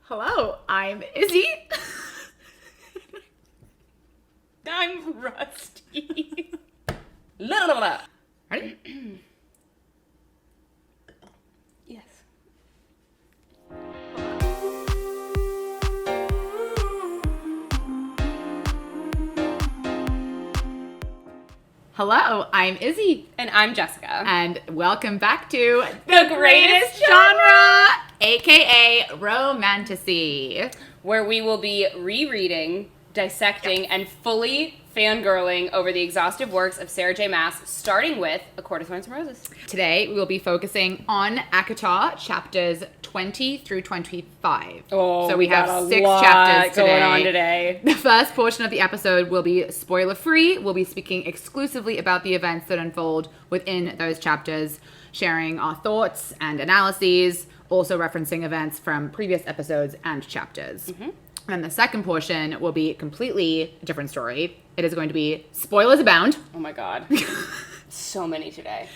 Hello, I'm Izzy. I'm rusty. Ready? Yes. Hello, I'm Izzy. And I'm Jessica. And welcome back to The Greatest Genre, aka Romantasy. where we will be rereading, dissecting, and fully fangirling over the exhaustive works of Sarah J. Maas, starting with A Court of Thorns and Roses. Today we will be focusing on ACOTAR chapters 20 through 25. Oh, so we have got a 6 lot chapters today. going on today. The first portion of the episode will be spoiler-free. We'll be speaking exclusively about the events that unfold within those chapters, sharing our thoughts and analyses, also referencing events from previous episodes and chapters. Mm-hmm. And the second portion will be completely a different story. It is going to be spoilers abound. Oh my god. So many today.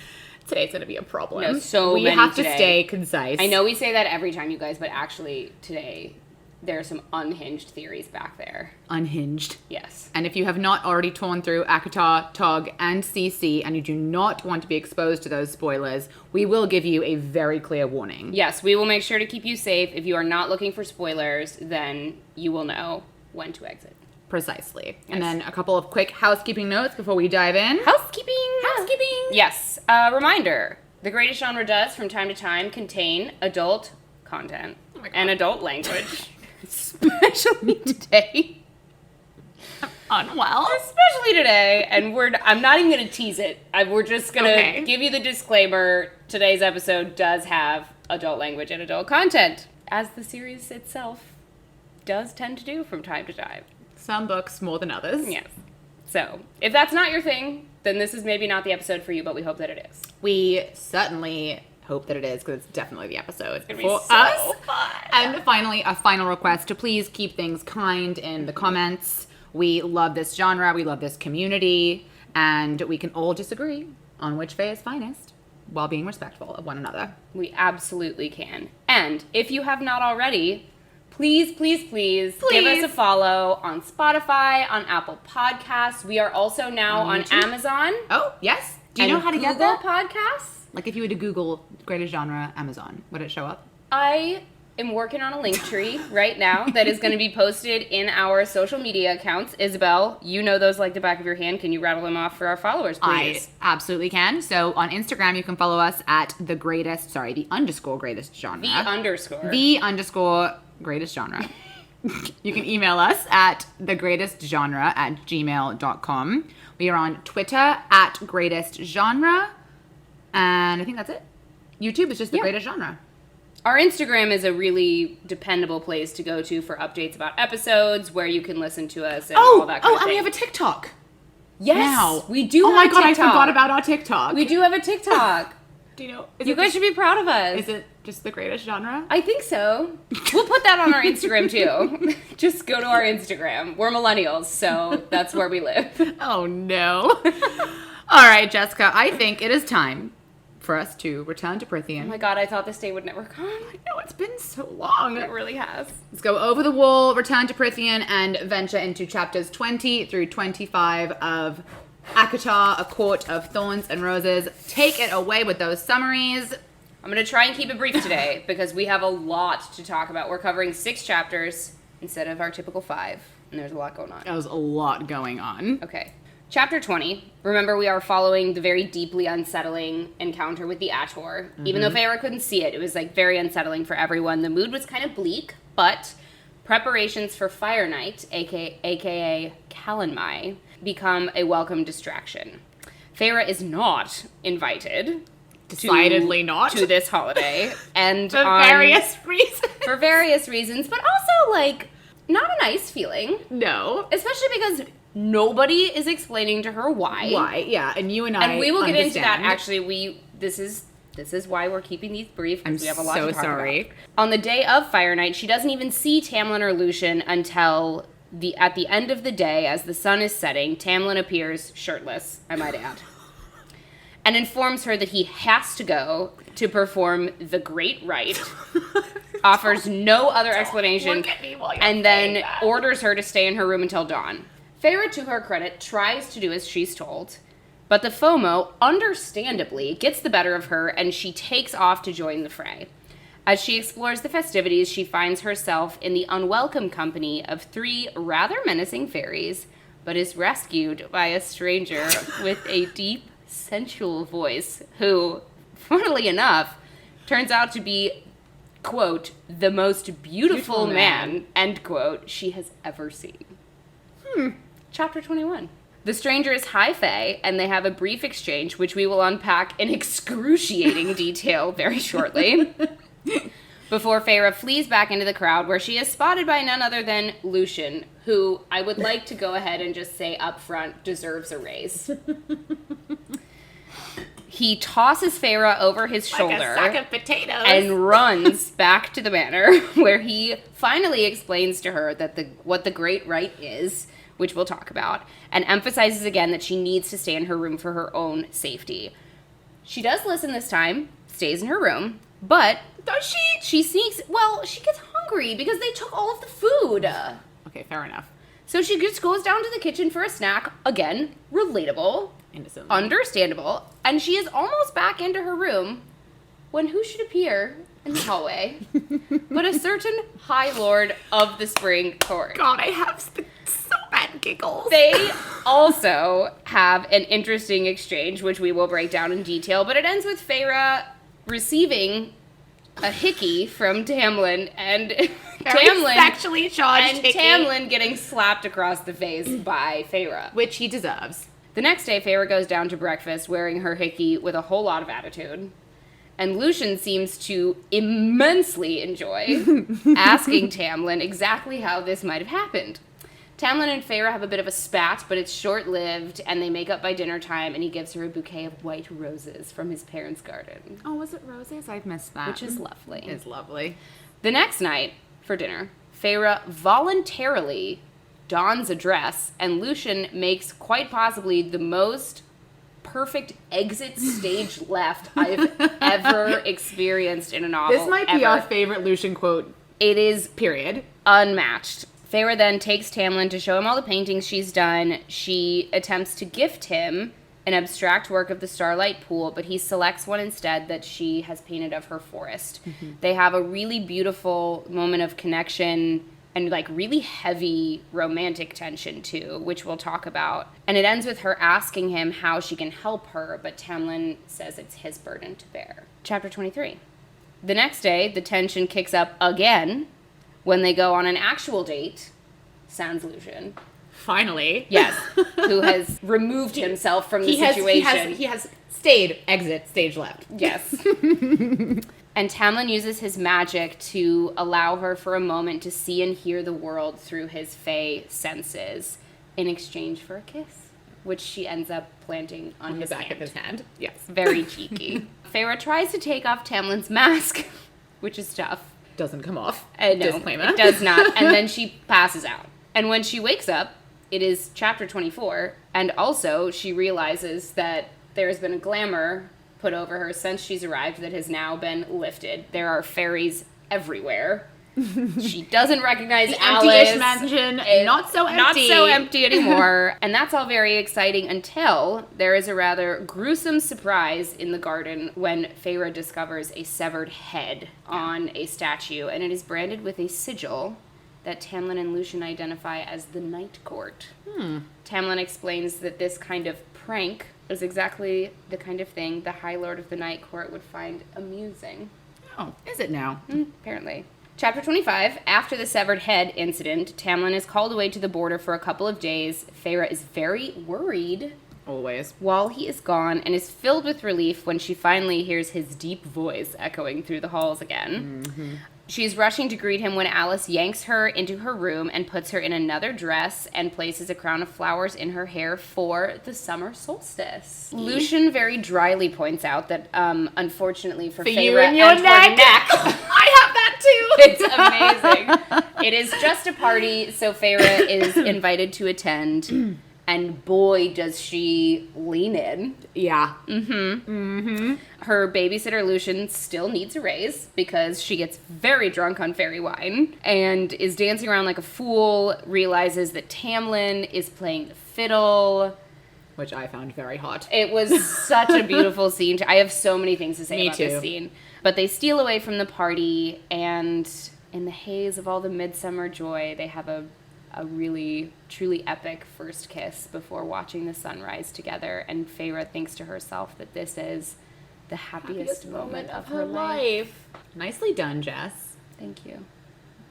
Today's going to be a problem. No, so we many have today. to stay concise. I know we say that every time, you guys, but actually today there are some unhinged theories back there. Unhinged. Yes. And if you have not already torn through ACOTAR, TOG, and CC, and you do not want to be exposed to those spoilers, we will give you a very clear warning. Yes, we will make sure to keep you safe. If you are not looking for spoilers, then you will know when to exit. Precisely. Yes. And then a couple of quick housekeeping notes before we dive in. Housekeeping! Housekeeping! Yes. Reminder, the Greatest Genre does, from time to time, contain adult content and adult language. Especially today. I'm unwell. Especially today, and I'm not even going to tease it. We're just going to give you the disclaimer. Today's episode does have adult language and adult content, as the series itself does tend to do from time to time. Some books more than others. Yes. So, if that's not your thing, then this is maybe not the episode for you, but we hope that it is. We certainly hope that it is, because it's definitely the episode It's for so us. fun. And finally, a final request to please keep things kind in the comments. We love this genre, we love this community, and we can all disagree on which fae is finest while being respectful of one another. We absolutely can. And if you have not already, please give us a follow on Spotify, on Apple Podcasts. We are also now on Amazon. Oh, yes. Do you and know how to get Google that? Podcasts. Like if you were to Google Greatest Genre Amazon, would it show up? I am working on a link tree right now that is going to be posted in our social media accounts. Isabel, you know those like the back of your hand. Can you rattle them off for our followers, please? I absolutely can. So on Instagram, you can follow us at the _greatest genre. The _greatest genre. You can email us at thegreatestgenre@gmail.com. We are on Twitter at greatest genre. And I think that's it. YouTube is just the greatest genre. Our Instagram is a really dependable place to go to for updates about episodes, where you can listen to us and all that kind of thing. And we have a TikTok. Yes, now. we do have Oh my a god, TikTok. I forgot about our TikTok. We do have a TikTok. Do you know? You guys should be proud of us. Is it just the greatest genre? I think so. We'll put that on our Instagram too. Just go to our Instagram. We're millennials, so that's where we live. Oh no. All right, Jessica, I think it is time for us to return to Prithian. Oh my god, I thought this day would never come. I know, it's been so long. It really has. Let's go over the wall, return to Prithian, and venture into chapters 20 through 25 of ACOTAR, A Court of Thorns and Roses. Take it away with those summaries. I'm going to try and keep it brief today because we have a lot to talk about. We're covering 6 chapters instead of our typical 5, and there's a lot going on. There's a lot going on. Okay. Chapter 20. Remember, we are following the very deeply unsettling encounter with the Ator. Mm-hmm. Even though Feyre couldn't see it, it was like very unsettling for everyone. The mood was kind of bleak, but preparations for Fire Night, aka Calanmai, become a welcome distraction. Feyre is not invited. Decidedly not. To this holiday. And for various reasons. For various reasons, but also, like, not a nice feeling. No. Especially because nobody is explaining to her why. Why, yeah, and you and I we will get into that. understand. Actually, this is why we're keeping these brief, because we have a lot to talk sorry. about. On the day of Fire Night, she doesn't even see Tamlin or Lucian until at the end of the day, as the sun is setting. Tamlin appears shirtless, I might add. and informs her that he has to go to perform the Great Rite, offers no other explanation, and then orders her to stay in her room until dawn. Feyre, to her credit, tries to do as she's told, but the FOMO, understandably, gets the better of her, and she takes off to join the fray. As she explores the festivities, she finds herself in the unwelcome company of 3 rather menacing fairies, but is rescued by a stranger with a deep, sensual voice who, funnily enough, turns out to be, quote, the most beautiful man, end quote, she has ever seen. Chapter 21. The stranger is High Fae, and they have a brief exchange, which we will unpack in excruciating detail very shortly. Before Feyre flees back into the crowd, where she is spotted by none other than Lucien, who I would like to go ahead and just say up front deserves a raise. He tosses Feyre over his shoulder like a sack of potatoes and runs back to the manor, where he finally explains to her that what the Great Rite is, which we'll talk about, and emphasizes again that she needs to stay in her room for her own safety. She does listen this time, stays in her room, but does she? She sneaks. Well, she gets hungry because they took all of the food. Okay, fair enough. So she just goes down to the kitchen for a snack. Again, relatable. Innocently. Understandable. And she is almost back into her room when who should appear in the hallway but a certain High Lord of the Spring Court. God, I have so bad giggles. They also have an interesting exchange, which we will break down in detail, but it ends with Feyre receiving a hickey from Tamlin and Tamlin getting slapped across the face by Feyre, which he deserves. The next day, Feyre goes down to breakfast wearing her hickey with a whole lot of attitude, and Lucien seems to immensely enjoy asking Tamlin exactly how this might have happened. Tamlin and Feyre have a bit of a spat, but it's short-lived, and they make up by dinner time, and he gives her a bouquet of white roses from his parents' garden. Oh, was it roses? I've missed that. Which is lovely. It's lovely. The next night, for dinner, Feyre voluntarily dons a dress, and Lucien makes quite possibly the most perfect exit stage left I've ever experienced in a novel. This might be our favorite Lucien quote. It is, period, unmatched. Feyre then takes Tamlin to show him all the paintings she's done. She attempts to gift him an abstract work of the Starlight Pool, but he selects one instead that she has painted of her forest. Mm-hmm. They have a really beautiful moment of connection and like really heavy romantic tension too, which we'll talk about. And it ends with her asking him how she can help her, but Tamlin says it's his burden to bear. Chapter 23. The next day, the tension kicks up again when they go on an actual date. Sans Lucien. Finally. Yes. Who has removed himself from the situation. He has stayed, exit, stage left. Yes. And Tamlin uses his magic to allow her for a moment to see and hear the world through his fae senses in exchange for a kiss, which she ends up planting on the back of his hand. Yes. Very cheeky. Feyre tries to take off Tamlin's mask, which is tough. Doesn't come off. No, it does not. And then she passes out. And when she wakes up, it is chapter 24, and also she realizes that there has been a glamour put over her since she's arrived that has now been lifted. There are fairies everywhere. She doesn't recognize the Alice. Empty-ish mansion, not so empty. Not so empty anymore. And that's all very exciting until there is a rather gruesome surprise in the garden when Feyre discovers a severed head on a statue, and it is branded with a sigil that Tamlin and Lucien identify as the Night Court. Tamlin explains that this kind of prank is exactly the kind of thing the High Lord of the Night Court would find amusing. Oh, is it now? Apparently. Chapter 25, after the severed head incident, Tamlin is called away to the border for a couple of days. Feyre is very worried. Always. While he is gone, and is filled with relief when she finally hears his deep voice echoing through the halls again. Mm-hmm. She's rushing to greet him when Alice yanks her into her room and puts her in another dress and places a crown of flowers in her hair for the summer solstice. Lucien very dryly points out that, unfortunately for Feyre you and your neck. I have that too. It's amazing. It is just a party, so Feyre is invited to attend. And boy, does she lean in. Yeah. Her babysitter, Lucian, still needs a raise because she gets very drunk on fairy wine and is dancing around like a fool, realizes that Tamlin is playing the fiddle. Which I found very hot. It was such a beautiful scene. I have so many things to say Me about too. this scene. But they steal away from the party, and in the haze of all the midsummer joy, they have a really, truly epic first kiss before watching the sunrise together. And Feyre thinks to herself that this is the happiest moment of her life. Nicely done, Jess. Thank you.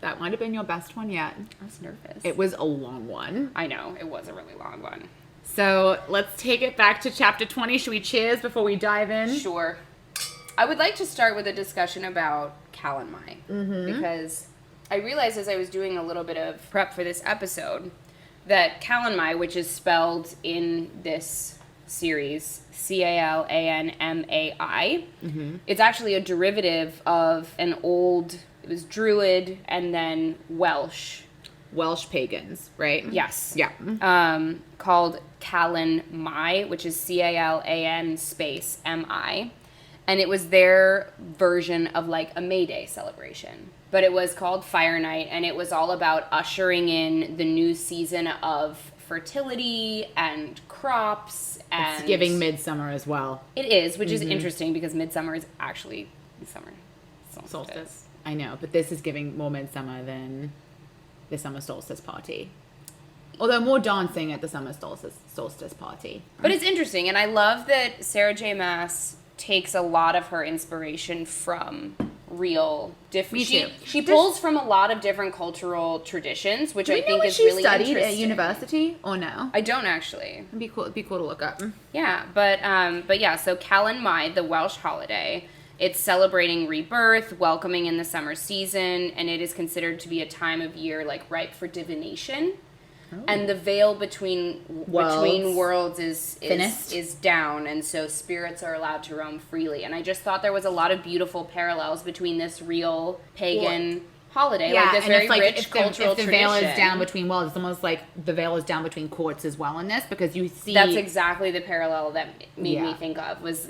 That might have been your best one yet. I was nervous. It was a long one. I know, it was a really long one. So let's take it back to chapter 20. Should we cheers before we dive in? Sure. I would like to start with a discussion about Calanmai. Because I realized as I was doing a little bit of prep for this episode that Calanmai, which is spelled in this series Calanmai, it's actually a derivative of an old, it was Druid and then Welsh pagans, right? Yes. Yeah. Called Calanmai, which is Calan space MI. And it was their version of like a May Day celebration. But it was called Fire Night, and it was all about ushering in the new season of fertility and crops. And It's giving midsummer as well. it is, which is interesting because midsummer is actually summer Solstice. I know, but this is giving more midsummer than the summer solstice party. Although more dancing at the summer solstice party. But it's interesting, and I love that Sarah J. Maas takes a lot of her inspiration from real different. Me too. She pulls from a lot of different cultural traditions, which I think is she really studied interesting. at university or no? I don't actually. It'd be cool to look up. Yeah, but yeah. So Calanmai, the Welsh holiday, it's celebrating rebirth, welcoming in the summer season, and it is considered to be a time of year like ripe for divination. And the veil between worlds is down, and so spirits are allowed to roam freely. And I just thought there was a lot of beautiful parallels between this real pagan holiday, like this very rich cultural if the veil is down between worlds, it's almost like the veil is down between courts as well in this, because you see... That's exactly the parallel that made me think of, was,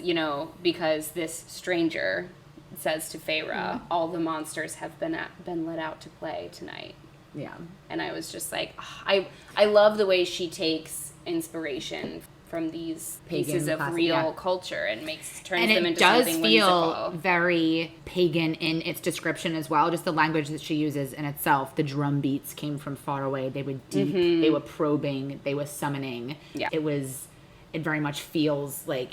because this stranger says to Feyre, all the monsters have been let out to play tonight. Yeah. And I was just like, I love the way she takes inspiration from these pieces of real culture and turns them into something whimsical. And it does feel very pagan in its description as well. Just the language that she uses in itself. The drum beats came from far away. They were deep. They were probing. They were summoning. Yeah. It very much feels like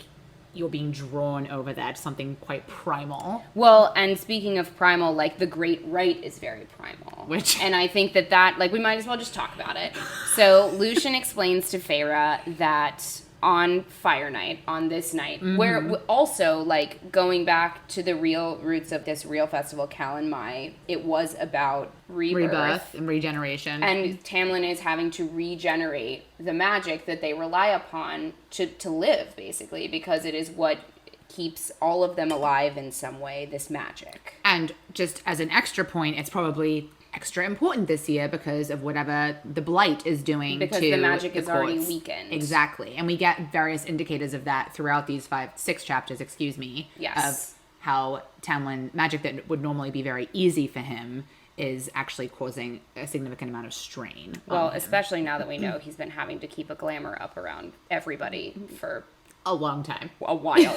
you're being drawn over that, something quite primal. Well, and speaking of primal, like the Great Rite is very primal. And I think that like we might as well just talk about it. So Lucian explains to Feyre that on Fire Night, on this night, where also like going back to the real roots of this real festival, Calanmai, it was about rebirth and regeneration. And Tamlin is having to regenerate the magic that they rely upon to live, basically, because it is what keeps all of them alive in some way, this magic. And just as an extra point, it's probably extra important this year because of whatever the blight is doing because to the magic the is courts. already weakened. Exactly. And we get various indicators of that throughout these 6 chapters, Yes. of how Tamlin, magic that would normally be very easy for him, is actually causing a significant amount of strain. Well, especially now that we know he's been having to keep a glamour up around everybody for a long time. A while.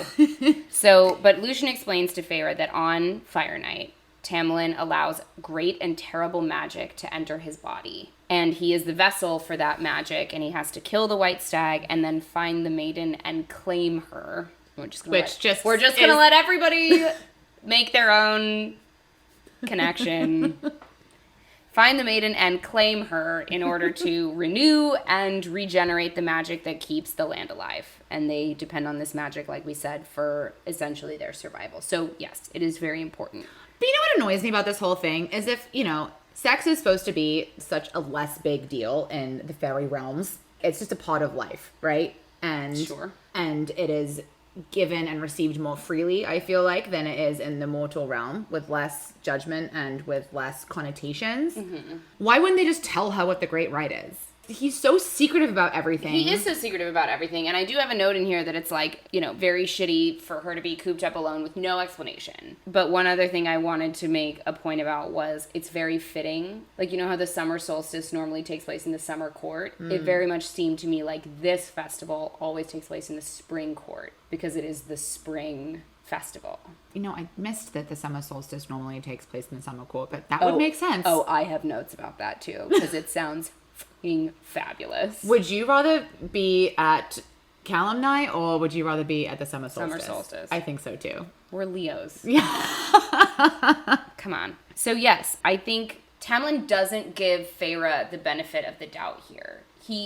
But Lucian explains to Feyre that on Fire Night, Tamlin allows great and terrible magic to enter his body. And he is the vessel for that magic, and he has to kill the white stag and then find the maiden and claim her. We're just going to let everybody make their own connection. Find the maiden and claim her in order to renew and regenerate the magic that keeps the land alive. And they depend on this magic, like we said, for essentially their survival. So, yes, it is very important. But you know what annoys me about this whole thing is if, sex is supposed to be such a less big deal in the fairy realms. It's just a part of life, right? And Sure. And it is given and received more freely, I feel like, than it is in the mortal realm, with less judgment and with less connotations. Why wouldn't they just tell her what the Great Rite is? He's so secretive about everything. He is so secretive about everything. And I do have a note in here that it's like, very shitty for her to be cooped up alone with no explanation. But one other thing I wanted to make a point about was it's very fitting. Like, how the summer solstice normally takes place in the summer court? It very much seemed to me like this festival always takes place in the spring court because it is the spring festival. I missed that the summer solstice normally takes place in the summer court, but that would make sense. Oh, I have notes about that too because it sounds fucking fabulous. Would you rather be at Calanmai or would you rather be at the summer solstice? Summer solstice. I think so too. We're Leos. Yeah. Come on. So yes, I think Tamlin doesn't give Feyre the benefit of the doubt here.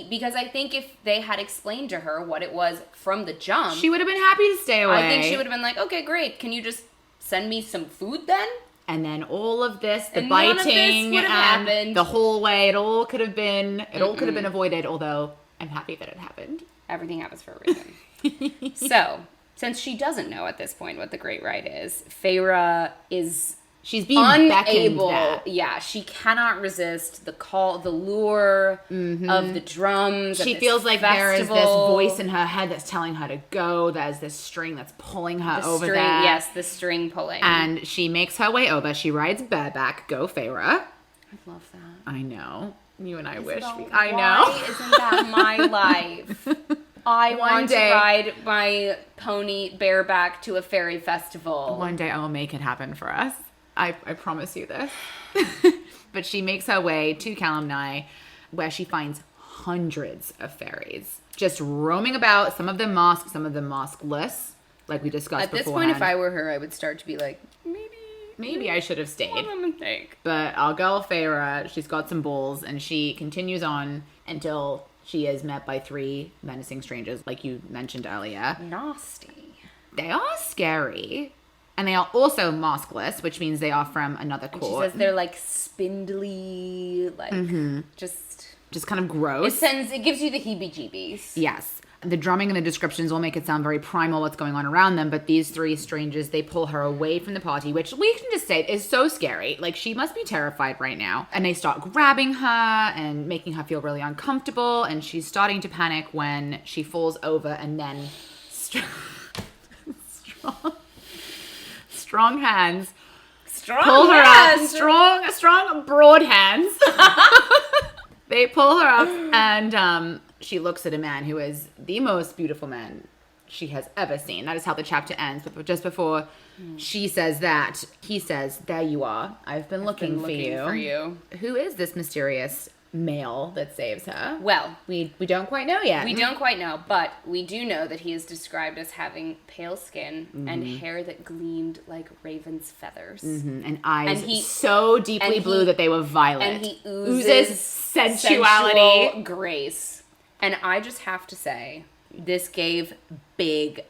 Because I think if they had explained to her what it was from the jump, she would have been happy to stay away. I think she would have been like, okay, great. Can you just send me some food then? And then all of this, the and biting and happened. The whole way, it all could have been avoided, although I'm happy that it happened. Everything happens for a reason. So, since she doesn't know at this point what the Great Rite is, Feyre is... She's being beckoned that. Yeah, she cannot resist the call, the lure of the drums. She feels like there is this voice in her head that's telling her to go. There's this string that's pulling her over there. Yes, the string pulling. And she makes her way over. She rides bareback. Go, Feyre. I love that. I know. You and I Isn't wish. that, I know. Why isn't that my life? I want to ride my pony bareback to a fairy festival. One day I will make it happen for us. I promise you this. But she makes her way to Calanmai, where she finds hundreds of fairies just roaming about. Some of them masked, some of them maskless, like we discussed beforehand. At this point, if I were her, I would start to be like, maybe I should have stayed. What am I mistake? But our girl Feyre, she's got some balls, and she continues on until she is met by 3 menacing strangers, like you mentioned earlier. Nasty. They are scary. And they are also maskless, which means they are from another court. She says they're like spindly, like just kind of gross. It gives you the heebie-jeebies. Yes. The drumming and the descriptions will make it sound very primal what's going on around them, but these 3 strangers, they pull her away from the party, which we can just say is so scary. Like, she must be terrified right now. And they start grabbing her and making her feel really uncomfortable, and she's starting to panic when she falls over and then strong hands pull her up. Strong, broad hands. They pull her up, and she looks at a man who is the most beautiful man she has ever seen. That is how the chapter ends. But just before she says that, he says, "There you are. I've been looking for you. Who is this mysterious male that saves her? Well, we don't quite know yet. We don't quite know, but we do know that he is described as having pale skin and hair that gleamed like raven's feathers. And eyes so deeply blue that they were violet. And he oozes sensuality. Sensual grace. And I just have to say, this gave big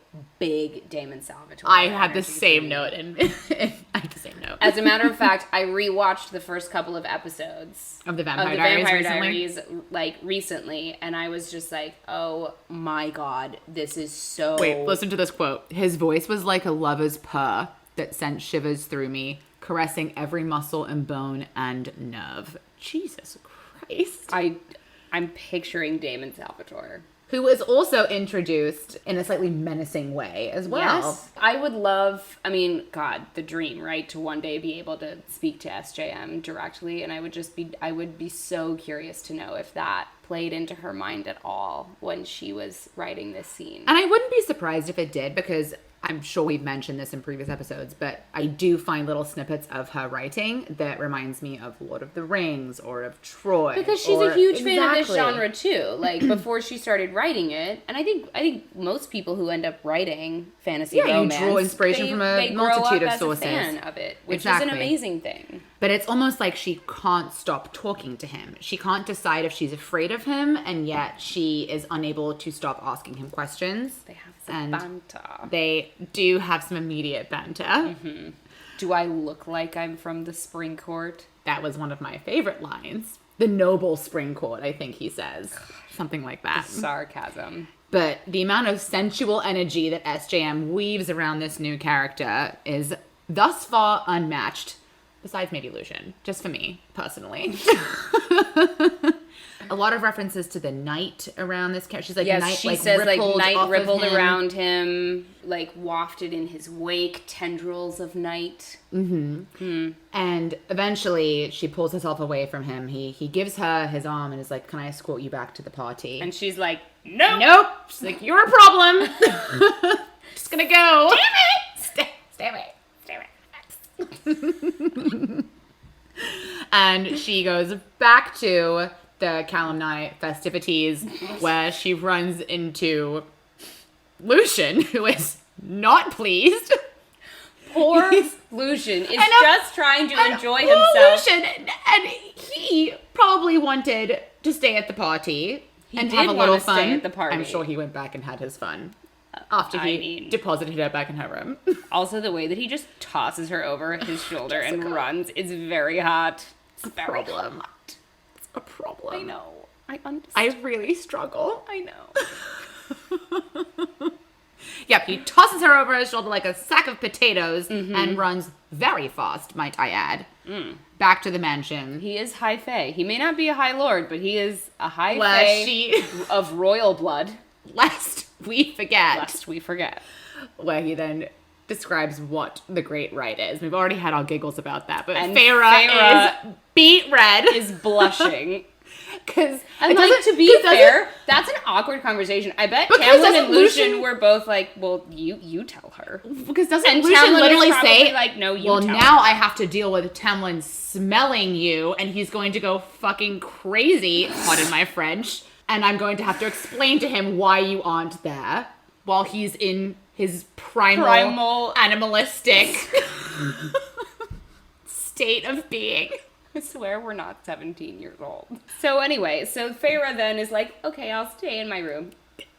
Damon Salvatore. I had the same note. I had the same note. As a matter of fact, I rewatched the first couple of episodes of the Vampire Diaries like recently, and I was just like, oh my god, this is so... Wait, listen to this quote. His voice was like a lover's purr that sent shivers through me, caressing every muscle and bone and nerve. Jesus Christ. I'm picturing Damon Salvatore. Who was also introduced in a slightly menacing way as well. Yes. I would love, God, the dream, right? To one day be able to speak to SJM directly. And I would be so curious to know if that played into her mind at all when she was writing this scene. And I wouldn't be surprised if it did, because I'm sure we've mentioned this in previous episodes, but I do find little snippets of her writing that reminds me of Lord of the Rings or of Troy. Because she's a huge fan of this genre too. Like, before she started writing it, and I think most people who end up writing fantasy romance, you draw inspiration from a multitude of sources. They grow up as a fan of it, which is an amazing thing. But it's almost like she can't stop talking to him. She can't decide if she's afraid of him, and yet she is unable to stop asking him questions. They have some banter. They do have some immediate banter. Mm-hmm. Do I look like I'm from the Spring Court? That was one of my favorite lines. The noble Spring Court, I think he says. Something like that. The sarcasm. But the amount of sensual energy that SJM weaves around this new character is thus far unmatched Besides maybe Lucian. Just for me, personally. A lot of references to the night around this character. She's like, yes, night, she like, says, like, rippled night off rippled of him. around him, like, wafted in his wake, tendrils of night. Mm-hmm. And eventually, she pulls herself away from him. He gives her his arm and is like, can I escort you back to the party? And she's like, nope. Nope. She's like, you're a problem. Just gonna go. Damn it. Stay away. And she goes back to the Calanmai festivities where she runs into Lucian, who is not pleased. Poor Lucian is just trying to enjoy himself. Lucian, and he probably wanted to stay at the party and have a little fun. Stay at the party. I'm sure he went back and had his fun after he deposited her back in her room. Also, the way that he just tosses her over his shoulder and runs is very hot. It's very hot. It's a problem. I know. I understand. I really struggle. I know. Yep, he tosses her over his shoulder like a sack of potatoes and runs very fast, might I add, back to the mansion. He is high fae. He may not be a high lord, but he is a high fae of royal blood. Lest we forget. Lest we forget. Where he then describes what the Great Rite is. We've already had our giggles about that, but And Feyre is beet red. Is blushing. Because, and like, to be fair, that's an awkward conversation. I bet Tamlin and Lucian were both like, well, you tell her. Because doesn't Lucian Tamlin literally say, like, no, you well, tell now her. I have to deal with Tamlin smelling you, and he's going to go fucking crazy, pardon my French, and I'm going to have to explain to him why you aren't there while he's in his primal animalistic state of being. I swear we're not 17 years old. So anyway, so Feyre then is like, okay, I'll stay in my room.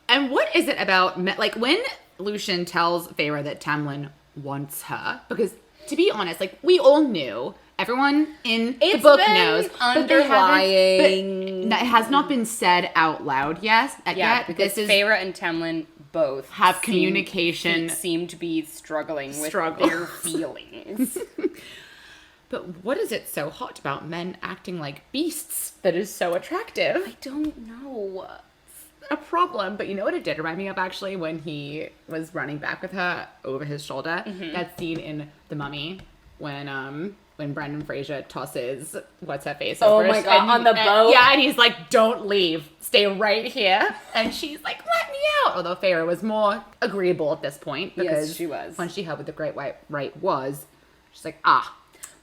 And what is it about, like, when Lucian tells Feyre that Tamlin wants her, because to be honest, like, we all knew, everyone in the book knows, underlying. But it has not been said out loud yet. Because Feyre and Tamlin both have communication. Seem to be struggling with their feelings. But what is it so hot about men acting like beasts that is so attractive? I don't know. A problem. But you know what it did remind me of, actually, when he was running back with her over his shoulder? That scene in The Mummy when Brendan Fraser tosses what's-her-face over my God, on the boat? Yeah, and he's like, don't leave. Stay right here. And she's like, let me out. Although Feyre was more agreeable at this point. Because yes, she was. When she heard what the Great White Rite was, she's like, ah.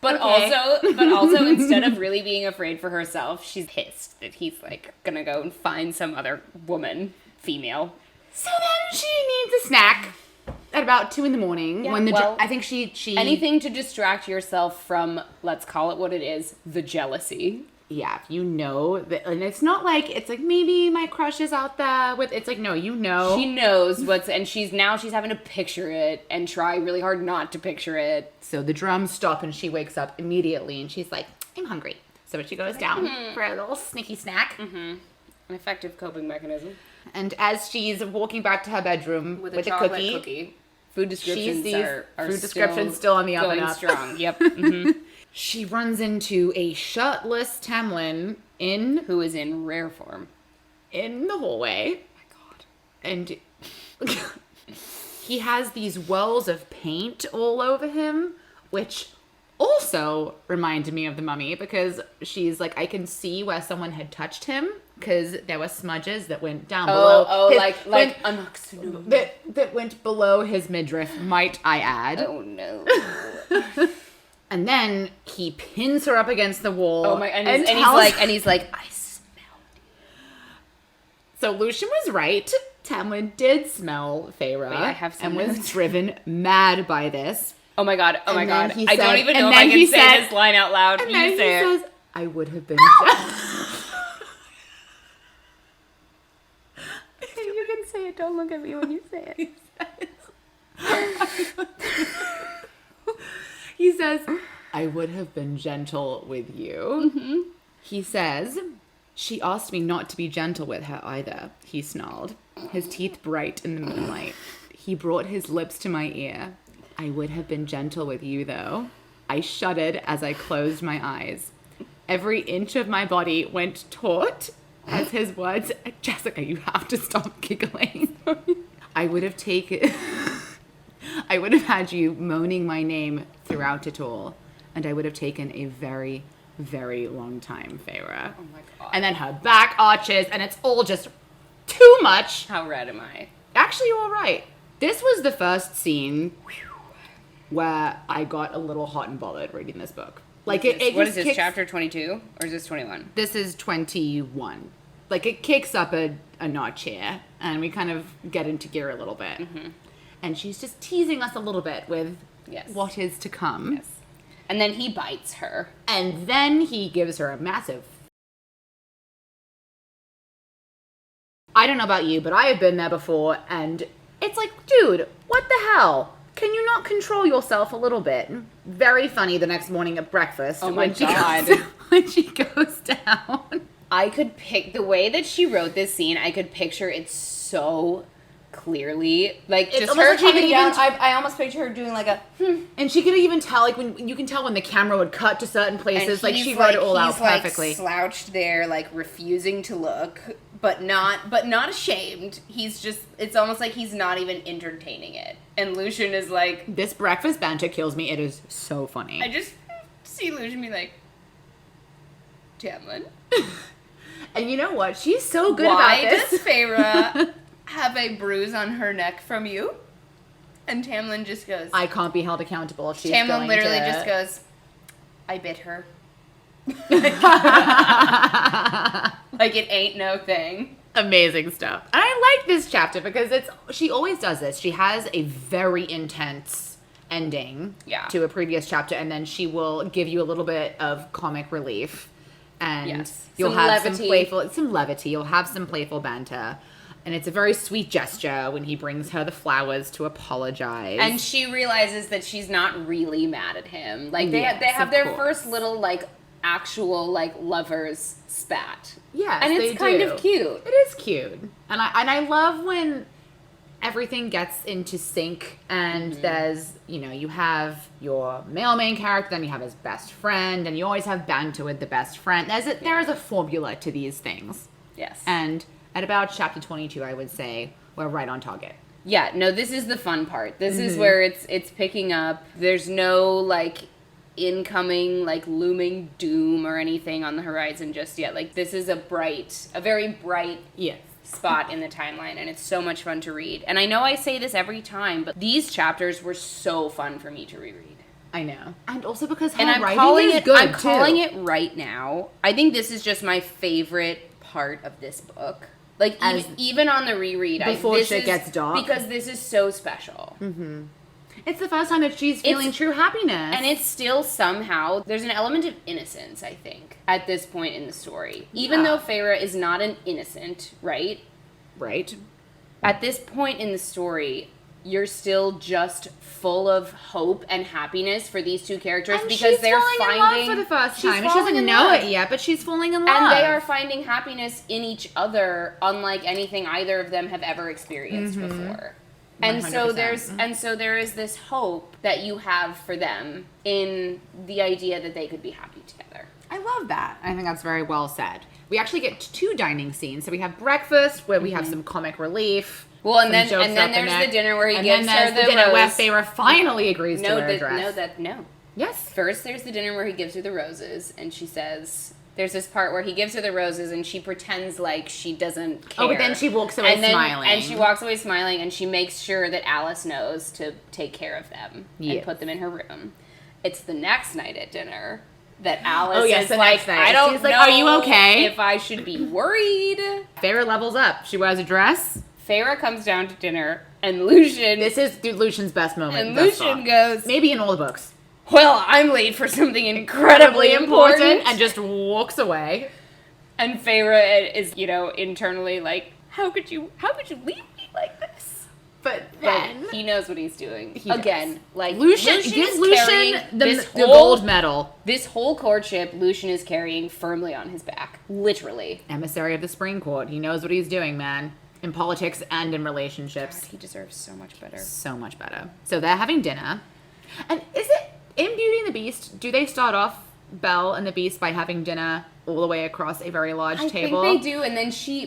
But also, instead of really being afraid for herself, she's pissed that he's like gonna go and find some other woman, female. So then she needs a snack at about 2 a.m. Yeah, when I think she anything to distract yourself from, let's call it what it is, the jealousy. Yeah, you know that, and it's not like it's like maybe my crush is out there with. It's like no, you know. She knows and she's having to picture it and try really hard not to picture it. So the drums stop and she wakes up immediately and she's like, I'm hungry. So she goes down for a little sneaky snack. An effective coping mechanism. And as she's walking back to her bedroom with a cookie, food descriptions are still on the up and going up. strong. Yep. She runs into a shirtless Tamlin who is in rare form in the hallway. Oh my God. And he has these wells of paint all over him, which also reminded me of the Mummy, because she's like, I can see where someone had touched him because there were smudges that went down below. Like that went below his midriff, might I add. Oh no. And then he pins her up against the wall. Oh my! And he's like, I smell you. So Lucian was right. Tamlin did smell Feyre. Wait, I have some and notes. was driven mad by this. Oh my god! Oh my god! I don't even know if I can say this line out loud. And you then say he it. says, "I would have been." You can say it. Don't look at me when you say it. He says, I would have been gentle with you. He says, she asked me not to be gentle with her either, he snarled, his teeth bright in the moonlight. He brought his lips to my ear. I would have been gentle with you, though. I shuddered as I closed my eyes. Every inch of my body went taut as his words, Jessica, you have to stop giggling. I would have had you moaning my name throughout it all, and I would have taken a very, very long time, Feyre. Oh my god. And then her back arches, and it's all just too much. How red am I? Actually, you're all right. This was the first scene where I got a little hot and bothered reading this book. Like it What just is this, kicks, chapter 22? Or is this 21? This is 21. Like it kicks up a notch here, and we kind of get into gear a little bit. Mm-hmm. And she's just teasing us a little bit with what is to come. Yes. And then he bites her. And then he gives her a massive... I don't know about you, but I have been there before, and it's like, dude, what the hell? Can you not control yourself a little bit? Very funny the next morning at breakfast. Oh my God. When she goes down. I could pick... The way that she wrote this scene, I could picture it so clearly. Like, It's just almost her like she could coming down. even I almost picture her doing like a... And she could even tell, like, when you can tell when the camera would cut to certain places. Like, she wrote it all out perfectly. He's like slouched there, like refusing to look, but not ashamed. He's just... It's almost like he's not even entertaining it. And Lucian is like... This breakfast banter kills me. It is so funny. I just see Lucian be like... Tamlin? And you know what? She's so good Why about this. does Feyre have a bruise on her neck from you? And Tamlin just goes... I can't be held accountable if she's Tamlin going literally to... just goes, I bit her. Like it ain't no thing. Amazing stuff. And I like this chapter because she always does this. She has a very intense ending to a previous chapter, and then she will give you a little bit of comic relief. And you'll have some levity. You'll have some playful banter. And it's a very sweet gesture when he brings her the flowers to apologize. And she realizes that she's not really mad at him. Like they have their first little like actual like lovers spat. Yes, and it's kind of cute. It is cute. And I love when everything gets into sync and there's, you have your male main character, then you have his best friend, and you always have banter with the best friend. There is a formula to these things. Yes. And at about chapter 22, I would say we're right on target. Yeah, no, this is the fun part. This is where it's picking up. There's no like incoming like looming doom or anything on the horizon just yet. Like this is a very bright spot in the timeline, and it's so much fun to read. And I know I say this every time, but these chapters were so fun for me to reread. I know. And also because I'm calling it right now. I think this is just my favorite part of this book. Like even on the reread, before shit gets dark, because this is so special. Mm-hmm. It's the first time that she's feeling true happiness, and it's still somehow there's an element of innocence. I think at this point in the story, even though Feyre is not an innocent, right? At this point in the story, you're still just full of hope and happiness for these two characters, and because they're finding in love for the first time. She doesn't know it yet, but she's falling in love. And they are finding happiness in each other, unlike anything either of them have ever experienced before. And 100%. so there is this hope that you have for them in the idea that they could be happy together. I love that. I think that's very well said. We actually get two dining scenes. So we have breakfast where we have some comic relief. Well, and then there's the dinner where he gives her the dinner rose. Where Feyre finally agrees to wear a dress. No. Yes. First, there's the dinner where he gives her the roses, and she says... There's this part where he gives her the roses, and she pretends like she doesn't care. Oh, but then she walks away smiling. And she walks away smiling, and she makes sure that Alice knows to take care of them and put them in her room. It's the next night at dinner that Alice is like, I don't know are you okay? if I should be worried. Feyre levels up. She wears a dress. Feyre comes down to dinner, and Lucian... This is Lucian's best moment. And Lucian goes... Maybe in all the books. Well, I'm late for something incredibly important. And just walks away. And Feyre is, internally like, how could you leave me like this? But then... he knows what he's doing. Again, like, Lucian the gold medal. This whole courtship, Lucian is carrying firmly on his back. Literally. Emissary of the Spring Court. He knows what he's doing, man. In politics and in relationships. God, he deserves so much better. So much better. So they're having dinner. And In Beauty and the Beast, do they start off Belle and the Beast by having dinner all the way across a very large table? I think they do, and then she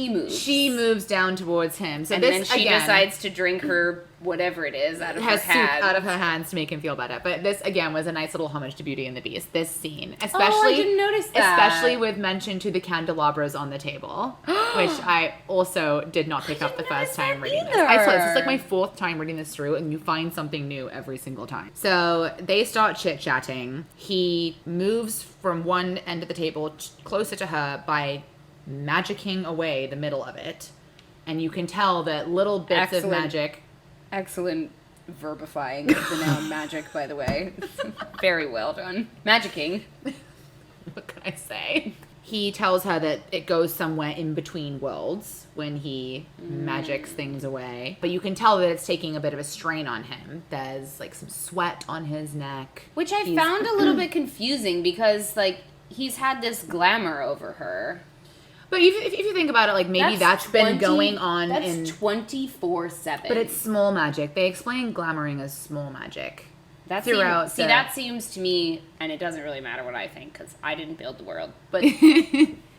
moves. She moves down towards him. So and this, then she again, decides to drink her whatever it is out of her soup hands. out of her hands to make him feel better. But this, again, was a nice little homage to Beauty and the Beast, this scene. Especially, I didn't notice that. Especially with mention to the candelabras on the table, which I also did not pick up the first time reading this. I swear, this is like my 4th time reading this through, and you find something new every single time. So they start chit-chatting. He moves from one end of the table closer to her by magicking away the middle of it. And you can tell that little bits of magic... Excellent verbifying of the noun magic, by the way. Very well done. Magicking. What can I say? He tells her that it goes somewhere in between worlds when he magics things away. But you can tell that it's taking a bit of a strain on him. There's like some sweat on his neck. Which I found a little bit confusing because like he's had this glamour over her. But if you think about it, like maybe that's been going on that's in 24/7. But it's small magic. They explain glamoring as small magic. That throughout. That seems to me, and it doesn't really matter what I think because I didn't build the world. But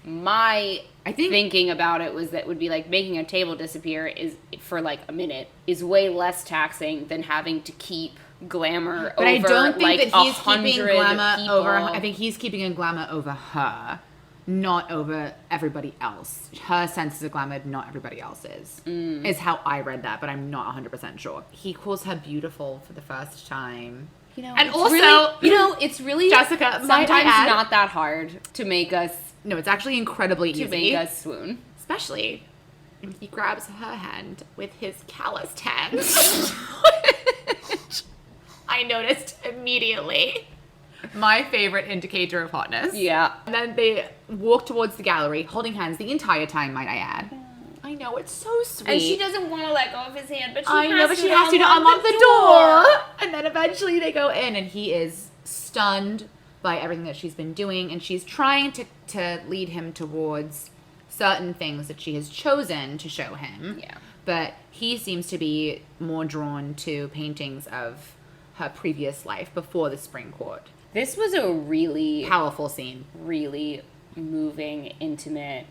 my thinking about it was that would be like making a table disappear is for like a minute is way less taxing than having to keep glamour but over. I don't think like that he's keeping glamour people. over. I think he's keeping a glamour over her. Not over everybody else. Her sense of glamour, not everybody else's. Is how I read that, but I'm not 100% sure. He calls her beautiful for the first time. You know, and also, really, it's really Jessica, sometimes add, not that hard to make us. No, it's actually incredibly easy. To make us swoon. Especially when he grabs her hand with his calloused hand. Which I noticed immediately. My favorite indicator of hotness. Yeah. And then they walk towards the gallery, holding hands the entire time, might I add. I know, it's so sweet. And she doesn't want to let go of his hand, but she has to unlock the door. And then eventually they go in, and he is stunned by everything that she's been doing, and she's trying to lead him towards certain things that she has chosen to show him. Yeah. But he seems to be more drawn to paintings of her previous life before the spring court. This was a really powerful scene. Really moving, intimate,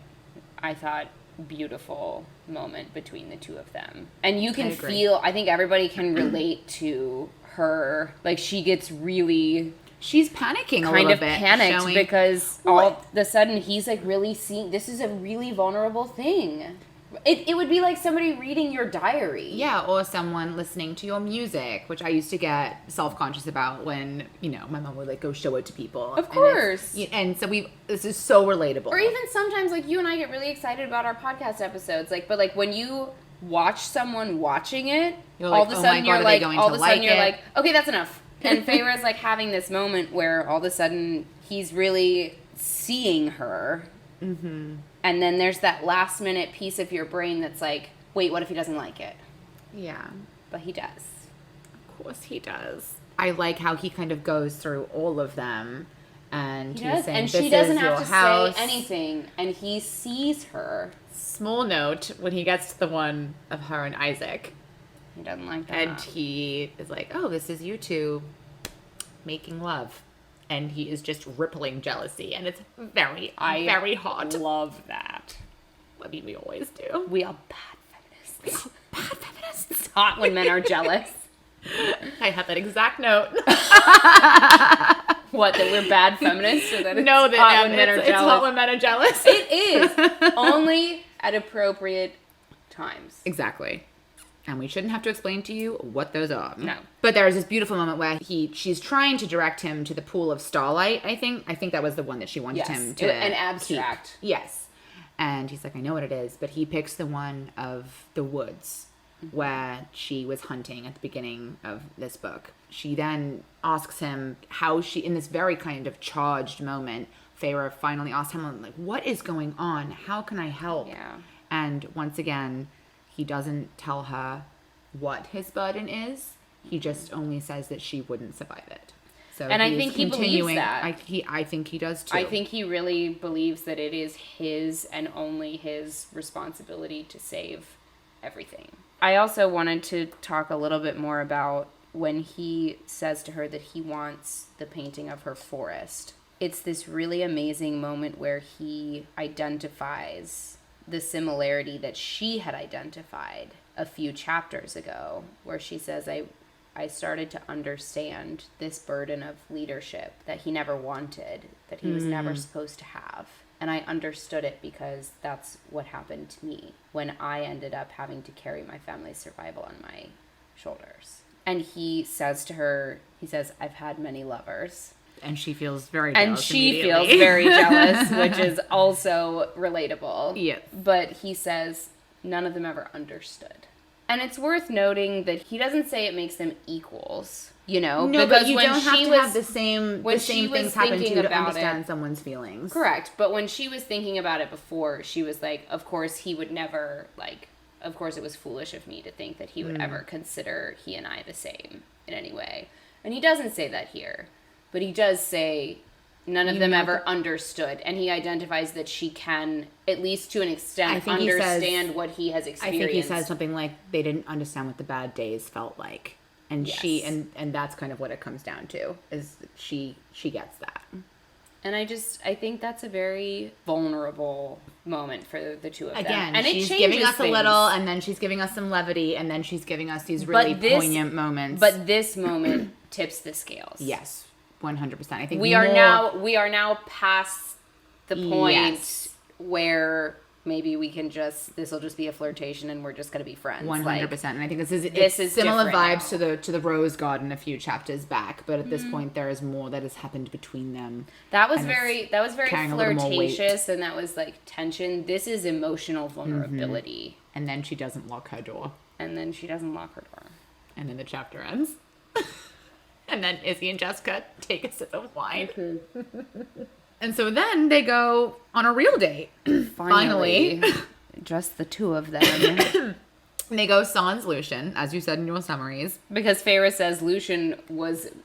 I thought beautiful moment between the two of them. And you can feel, I think everybody can relate to her. Like she gets really... She's panicking a little bit. Kind of panicked because all of a sudden he's like really seeing, this is a really vulnerable thing. It would be like somebody reading your diary. Yeah, or someone listening to your music, which I used to get self-conscious about when, my mom would like go show it to people. Of course. And so this is so relatable. Or even sometimes like you and I get really excited about our podcast episodes. But when you watch someone watching it, all of a sudden you're like, okay, that's enough. And Feyre's like having this moment where all of a sudden he's really seeing her. Mm-hmm. And then there's that last minute piece of your brain that's like, wait, what if he doesn't like it? Yeah. But he does. Of course he does. I like how he kind of goes through all of them. And he's saying, and she doesn't have to say anything. And he sees her. Small note, when he gets to the one of her and Isaac. He doesn't like that. And he is like, oh, this is you two making love. And he is just rippling jealousy, and it's very hot. I love that. I mean, we always do. We are bad feminists. It's hot when men are jealous. I have that exact note. What, that we're bad feminists? Or that it's hot when men are jealous? It's hot when men are jealous. It is. Only at appropriate times. Exactly. And we shouldn't have to explain to you what those are. No. But there is this beautiful moment where she's trying to direct him to the pool of starlight, I think. I think that was the one that she wanted him to an abstract. Keep. Yes. And he's like, I know what it is. But he picks the one of the woods where she was hunting at the beginning of this book. She then asks him how in this very kind of charged moment, Feyre finally asks him, like, what is going on? How can I help? Yeah. And once again... He doesn't tell her what his burden is. He just only says that she wouldn't survive it. So and I think he believes that. I think he does too. I think he really believes that it is his and only his responsibility to save everything. I also wanted to talk a little bit more about when he says to her that he wants the painting of her forest. It's this really amazing moment where he identifies the similarity that she had identified a few chapters ago, where she says, I started to understand this burden of leadership that he never wanted, that he was never supposed to have. And I understood it because that's what happened to me when I ended up having to carry my family's survival on my shoulders. And he says to her, he says, I've had many lovers. And she feels very jealous. And she feels very jealous, which is also relatable. Yes. But he says, none of them ever understood. And it's worth noting that he doesn't say it makes them equals, you know? No, because but you when don't have she to was, have the same things happen to you to understand someone's feelings. Correct. But when she was thinking about it before, she was like, of course he would never, like, of course it was foolish of me to think that he would ever consider he and I the same in any way. And he doesn't say that here. But he does say none of them ever understood. And he identifies that she can, at least to an extent, understand what he has experienced. I think he says something like, they didn't understand what the bad days felt like. And she, and that's kind of what it comes down to, is she gets that. And I think that's a very vulnerable moment for the two of them. Again, and she's giving us a little, and then she's giving us some levity, and then she's giving us these really poignant moments. But this moment tips the scales. Yes. 100%. I think we are now past the point where maybe we can this will just be a flirtation and we're just going to be friends. 100%. And I think this is similar vibes to the Rose Garden a few chapters back, but at this point there is more that has happened between them. That was very flirtatious, and that was like tension. This is emotional vulnerability. And then she doesn't lock her door. And then the chapter ends. And then Izzy and Jessica take a sip of wine. And so then they go on a real date. Finally. Just the two of them. They go sans Lucian, as you said in your summaries. Because Feyre says Lucian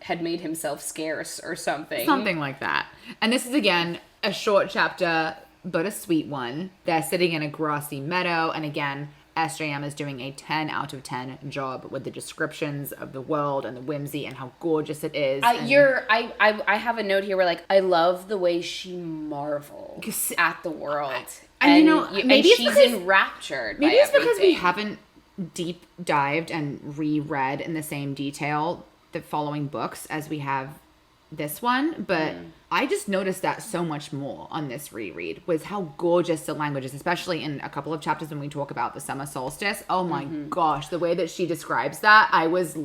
had made himself scarce or something. Something like that. And this is, again, a short chapter, but a sweet one. They're sitting in a grassy meadow. And again, SJM is doing a 10 out of 10 job with the descriptions of the world and the whimsy and how gorgeous it is. I have a note here where, like, I love the way she marvels at the world. Maybe she's enraptured. Maybe it's because we haven't deep dived and reread in the same detail the following books as we have this one, but I just noticed that so much more on this reread was how gorgeous the language is, especially in a couple of chapters when we talk about the summer solstice. Oh my gosh, the way that she describes that, I was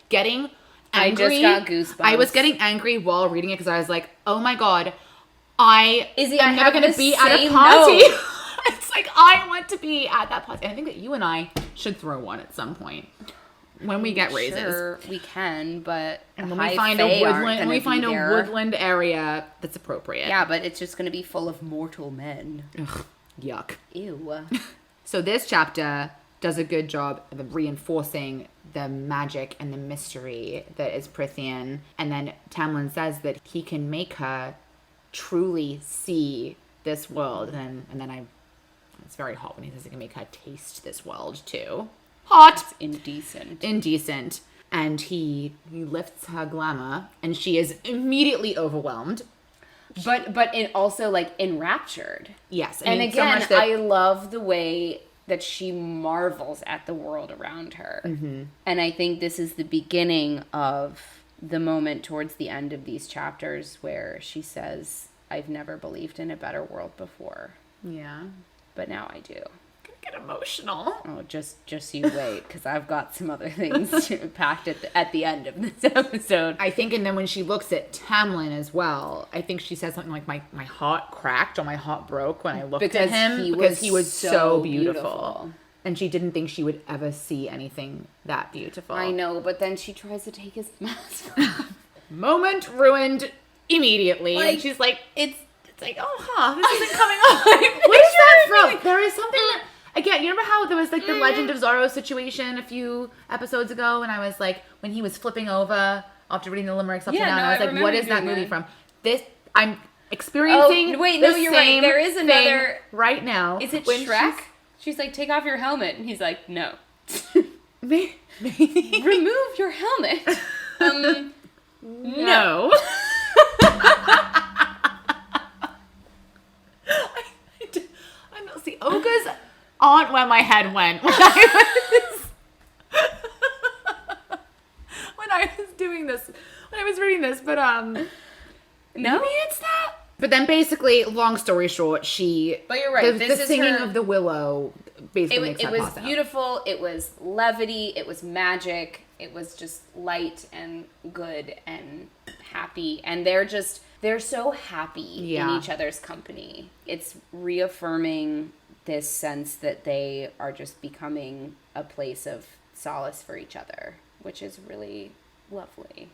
getting angry. I just got goosebumps. I was getting angry while reading it because I was like, oh my god, I'm never going to be at a party. It's like, I want to be at that party. And I think that you and I should throw one at some point. When we get raises. Sure, we can, but and when we find a woodland area that's appropriate. Yeah, but it's just going to be full of mortal men. Ugh, yuck. Ew. So this chapter does a good job of reinforcing the magic and the mystery that is Prithian. And then Tamlin says that he can make her truly see this world. And then it's very hot when he says he can make her taste this world too. Hot. It's indecent. And he lifts her glamour, and she is immediately overwhelmed. But also, like, enraptured. Yes. And again, I love the way that she marvels at the world around her. Mm-hmm. And I think this is the beginning of the moment towards the end of these chapters where she says, I've never believed in a better world before. Yeah. But now I do. Get emotional. Oh, just you wait, because I've got some other things packed at the end of this episode. I think, and then when she looks at Tamlin as well, I think she says something like, my heart cracked or my heart broke when I looked at him because he was so beautiful. And she didn't think she would ever see anything that beautiful. I know, but then she tries to take his mask. Moment ruined immediately. Like, and she's like, it's like, oh, this isn't coming up. Like, what is that from? There is something that... Again, you remember how there was like the Legend of Zorro situation a few episodes ago, and I was like, when he was flipping over after reading the limericks up and down, I was like, what is that movie from? I'm experiencing you're right. There is another right now. Is it Shrek? She's like, take off your helmet, and he's like, no. Maybe. Remove your helmet. No. I don't see. Ogres aren't where my head went when I was doing this, when I was reading this, but No? maybe it's that. But then basically, long story short, But you're right. the singing of the willow basically makes it her was pass out. beautiful. It was levity. It was magic. It was just light and good and happy. And they're so happy in each other's company. It's reaffirming this sense that they are just becoming a place of solace for each other, which is really lovely.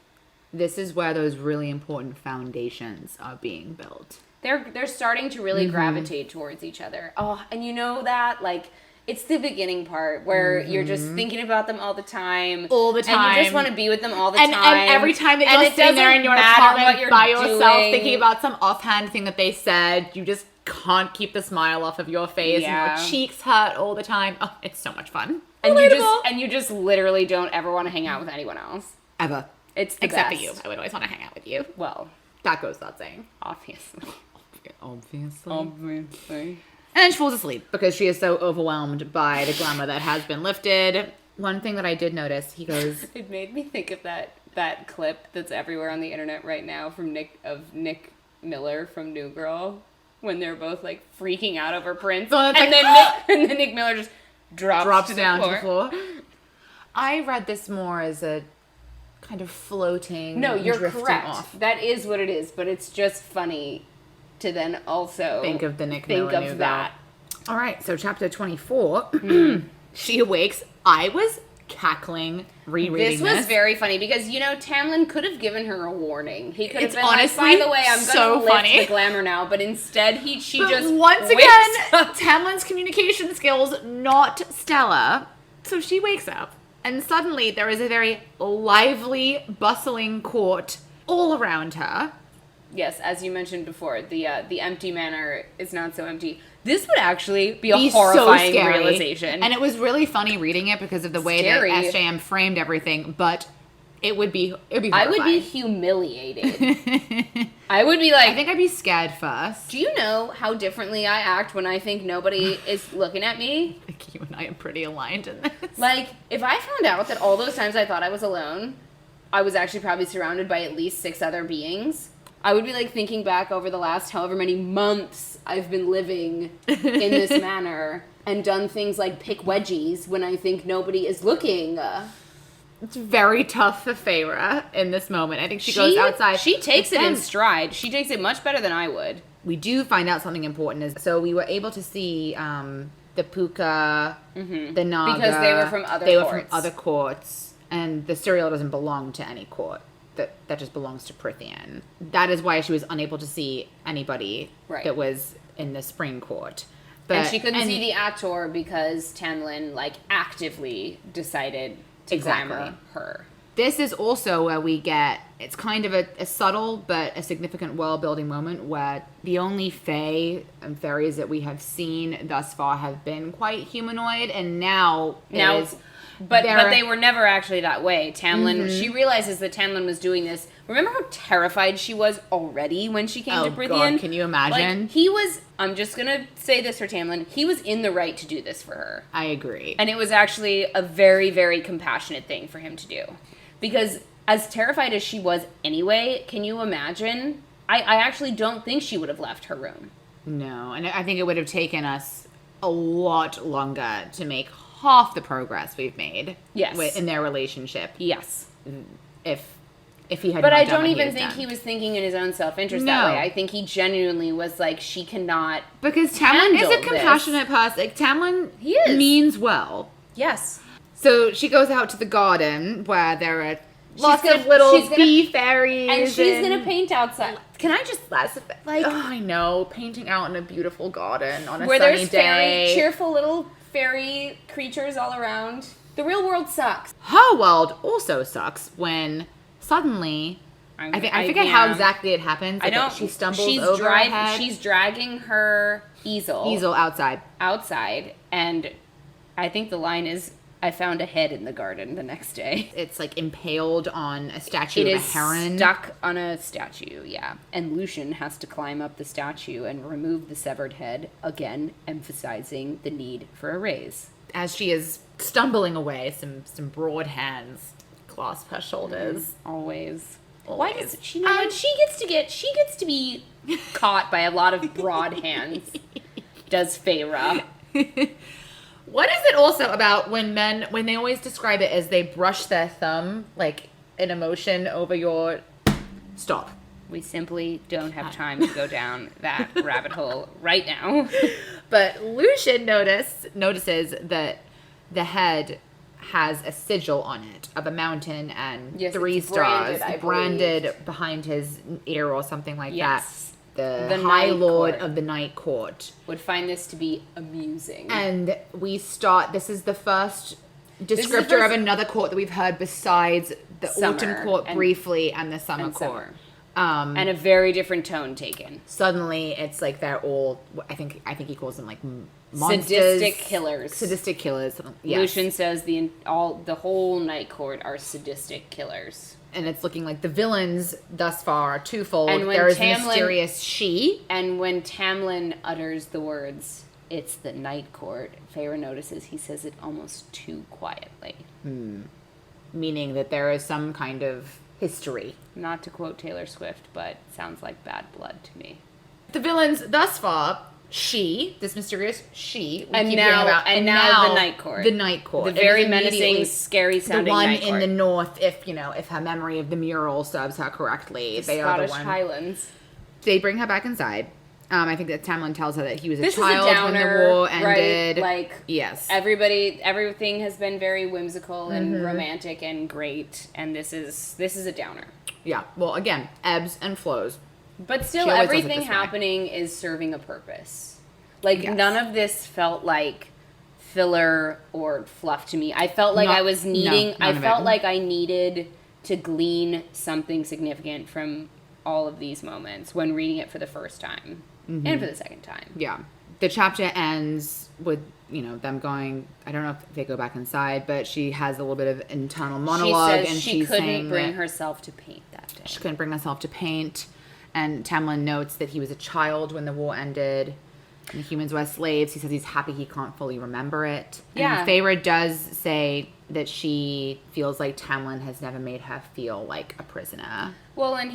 This is where those really important foundations are being built. They're starting to really gravitate towards each other. Oh, and you know that, like, it's the beginning part where you're just thinking about them all the time. All the time. And you just want to be with them all the time. And every time that you're sitting there in your apartment by yourself thinking about some offhand thing that they said, you just can't keep the smile off of your face. Yeah. And your cheeks hurt all the time. Oh, it's so much fun. And you just literally don't ever want to hang out with anyone else. Ever. It's the Except best. for you. I would always want to hang out with you. Well, That goes without saying. obviously. Obviously. And then she falls asleep because she is so overwhelmed by the glamour that has been lifted. One thing that I did notice, he goes... It made me think of that clip that's everywhere on the internet right now from Nick Miller from New Girl, when they're both like freaking out over Prince, Oh, and like, then Nick Miller just drops down to the floor. I read this more as a kind of floating, No, you're drifting correct. off. That is what it is, but it's just funny to then also Think of the Nick Miller think New of Girl. that. All right, so chapter 24. She awakes. I was cackling rereading This was very funny because, Tamlin could have given her a warning. He could have It's been honestly like, by the way, I'm so going to lift funny. the glamour now, but instead she But just once wakes again, up. Tamlin's communication skills not stellar. So she wakes up, and suddenly there is a very lively, bustling court all around her. Yes, as you mentioned before, the empty manor is not so empty. This would actually be a horrifying realization. And it was really funny reading it because of the way Scary. that SJM framed everything, but it would be horrifying. I would be humiliated. I would be like, I think I'd be scared first. do you know how differently I act when I think nobody is looking at me? I think you and I are pretty aligned in this. Like, if I found out that all those times I thought I was alone, I was actually probably surrounded by at least 6 other beings, I would be like thinking back over the last however many months I've been living in this manner and done things like pick wedgies when I think nobody is looking. It's very tough for Feyre in this moment. I think she goes outside. She takes it in stride. She takes it much better than I would. We do find out something important. So we were able to see the Puka, the Naga. Because they were from other They were courts. from other courts. And the Serial doesn't belong to any court. That just belongs to Prithian. That is why she was unable to see anybody that was in the Spring Court. And she couldn't see the ACOTAR because Tamlin, actively decided to glamour her. This is also where we get, it's kind of a subtle but a significant world-building moment where the only Fae and fairies that we have seen thus far have been quite humanoid, and now But they were never actually that way. Tamlin, she realizes that Tamlin was doing this. Remember how terrified she was already when she came to Prithian? God, can you imagine? He was, I'm just going to say this for Tamlin, he was in the right to do this for her. I agree. And it was actually a very, very compassionate thing for him to do. Because as terrified as she was anyway, can you imagine? I actually don't think she would have left her room. No, and I think it would have taken us a lot longer to make half the progress we've made in their relationship. Yes. If he had But not I done don't what even has think done. he was thinking in his own self-interest that way. I think he genuinely was like, she cannot Because Tamlin is a handle compassionate person. Like, Tamlin He is. means well. Yes. So she goes out to the garden where there are lots of little bee fairies. And she's going to paint outside. Can I just, I know, painting out in a beautiful garden on a where sunny there's day. cheerful little fairy creatures all around. The real world sucks. Her world also sucks when suddenly, I forget how exactly it happens. I don't. She stumbles over her head. She's dragging her easel outside, and I think the line is, I found a head in the garden the next day. It's like impaled on a statue It of a is heron. stuck on a statue, yeah. And Lucian has to climb up the statue and remove the severed head, again emphasizing the need for a raise. As she is stumbling away, some broad hands clasp her shoulders. Always. Always. Why does she know what she gets to be caught by a lot of broad hands? Does Feyre? What is it also about when they always describe it as they brush their thumb, like an emotion over your... Stop. We simply don't have time to go down that rabbit hole right now. But Lucian notices that the head has a sigil on it of a mountain and 3 stars branded behind his ear or something like that. The High Lord of the Night Court would find this to be amusing. And this is the first descriptor of another court that we've heard besides the Autumn Court briefly and the Summer Court. And a very different tone taken. Suddenly it's like they're all, I think he calls them like monsters. Sadistic killers. Yes. Lucian says the whole Night Court are sadistic killers. And it's looking like the villains thus far are twofold. There is a mysterious she. And when Tamlin utters the words, "It's the Night Court," Feyre notices he says it almost too quietly. Meaning that there is some kind of history. Not to quote Taylor Swift, but sounds like bad blood to me. The villains thus far, this mysterious she, and now the Night Court. The Night Court. The very menacing, scary sounding Night Court. The one in the north, if her memory of the mural serves her correctly. They are the one. Highlands. They bring her back inside. I think that Tamlin tells her that he was a child when the war ended. Right? Like, yes. Everything has been very whimsical and romantic and great, and this is a downer. Yeah. Well, again, ebbs and flows. But still, everything happening is serving a purpose. Like, none of this felt like filler or fluff to me. I felt like I needed to glean something significant from all of these moments when reading it for the first time and for the second time. Yeah. The chapter ends with, them going, I don't know if they go back inside, but she has a little bit of internal monologue. She couldn't bring herself to paint that day. She couldn't bring herself to paint. And Tamlin notes that he was a child when the war ended. And the humans were slaves. He says he's happy he can't fully remember it. Yeah. And Feyre does say that she feels like Tamlin has never made her feel like a prisoner. Well, and